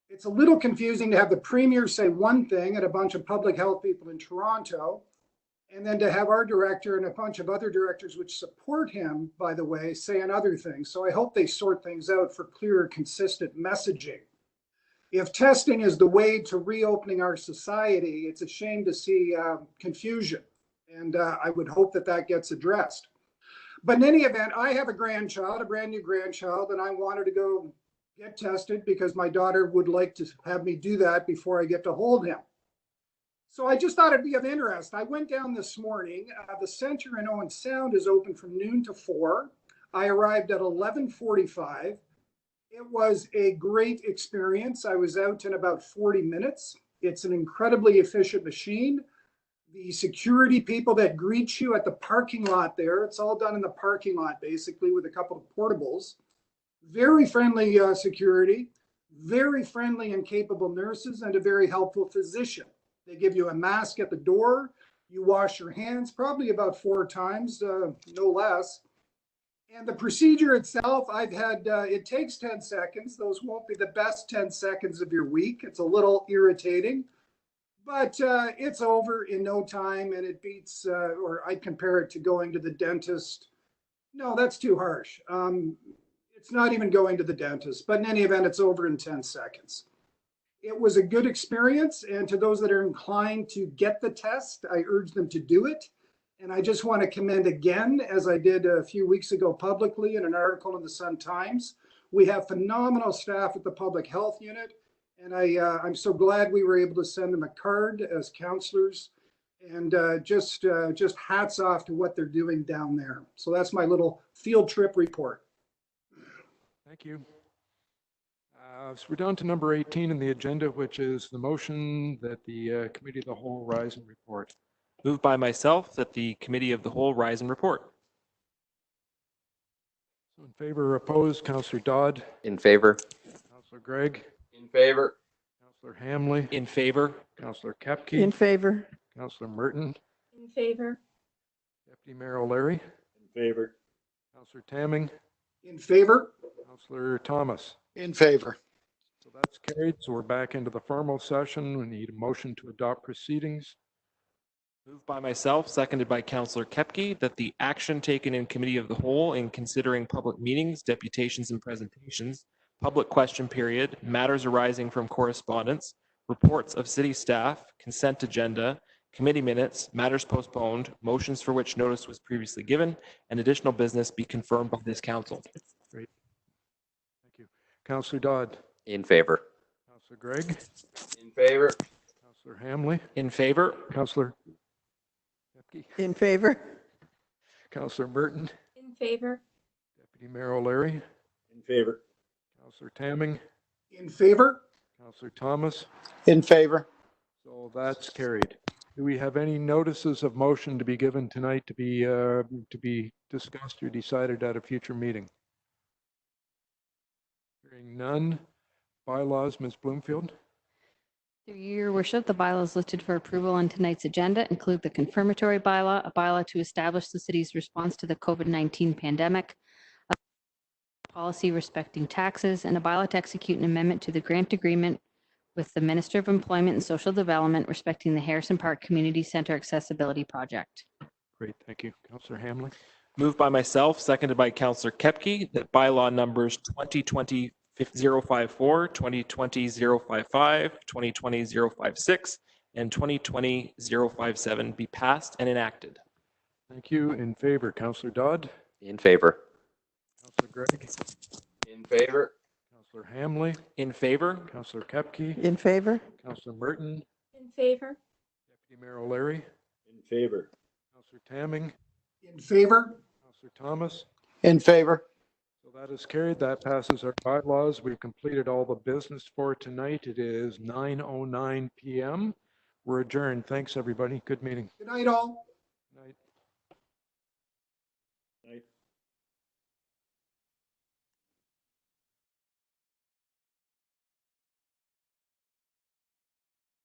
It's a little confusing to have the Premier say one thing and a bunch of public health people in Toronto, and then to have our director and a bunch of other directors which support him, by the way, say another thing. So I hope they sort things out for clearer, consistent messaging. if testing is the way to reopening our society, it's a shame to see confusion. And I would hope that that gets addressed. But in any event, I have a grandchild, a brand new grandchild, and I wanted to go get tested because my daughter would like to have me do that before I get to hold him. So I just thought it'd be of interest. I went down this morning. The center in Owen Sound is open from noon to 4. I arrived at 11:45. It was a great experience. I was out in about 40 minutes. It's an incredibly efficient machine. The security people that greet you at the parking lot there, it's all done in the parking lot basically with a couple of portables. Very friendly security, very friendly and capable nurses, and a very helpful physician. They give you a mask at the door. You wash your hands probably about 4 times, no less. And the procedure itself, I've had, it takes 10 seconds. Those won't be the best 10 seconds of your week. It's a little irritating, but it's over in no time, and it beats, or I compare it to going to the dentist. No, that's too harsh. It's not even going to the dentist, but in any event, it's over in 10 seconds. It was a good experience, and to those that are inclined to get the test, I urge them to do it. And I just want to commend again, as I did a few weeks ago publicly in an article in the Sun-Times, we have phenomenal staff at the public health unit. And I'm so glad we were able to send them a card as counselors, and just hats off to what they're doing down there. So that's my little field trip report. Thank you. So we're down to number 18 in the agenda, which is the motion that the Committee of the Whole rise and report. Moved by myself that the Committee of the Whole rise and report. So in favor or opposed, Councillor Dodd? In favor. Councillor Gregg? In favor. Councillor Hamley? In favor. Councillor Kepke? In favor. Councillor Merton? In favor. Deputy Mayor O'Leary? In favor. Councillor Tamming? In favor. Councillor Thomas? In favor. So that's carried. So we're back into the formal session. We need a motion to adopt proceedings. Moved by myself, seconded by Councillor Kepke, that the action taken in Committee of the Whole in considering public meetings, deputations and presentations, public question period, matters arising from correspondence, reports of city staff, consent agenda, committee minutes, matters postponed, motions for which notice was previously given, and additional business be confirmed by this council. Great. Thank you. Councillor Dodd? In favor. Councillor Gregg? In favor. Councillor Hamley? In favor. Councillor Kepke? In favor. Councillor Merton? In favor. Deputy Mayor O'Leary? In favor. Councillor Tamming? In favor. Councillor Thomas? In favor. So that's carried. Do we have any notices of motion to be given tonight to be discussed or decided at a future meeting? Hearing none. Bylaws, Ms. Bloomfield. Through your worship, the bylaws listed for approval on tonight's agenda include the confirmatory bylaw, a bylaw to establish the city's response to the COVID-19 pandemic, a policy respecting taxes, and a bylaw to execute an amendment to the grant agreement with the Minister of Employment and Social Development respecting the Harrison Park Community Center Accessibility Project. Great, thank you. Councillor Hamley. Moved by myself, seconded by Councillor Kepke, that bylaw numbers 2020-054, 2020-055, 2020-056, and 2020-057 be passed and enacted. Thank you. In favor, Councillor Dodd. In favor. Councillor Gregg. In favor. Councillor Hamley. In favor. Councillor Kepke. In favor. Councillor Merton. In favor. Deputy Mayor O'Leary. In favor. Councillor Tamming. In favor. Councillor Thomas. In favor. So that is carried. That passes our bylaws. We've completed all the business for tonight. It is 9:09 p.m. We're adjourned. Thanks, everybody. Good meeting. Good night, all. Night. Night.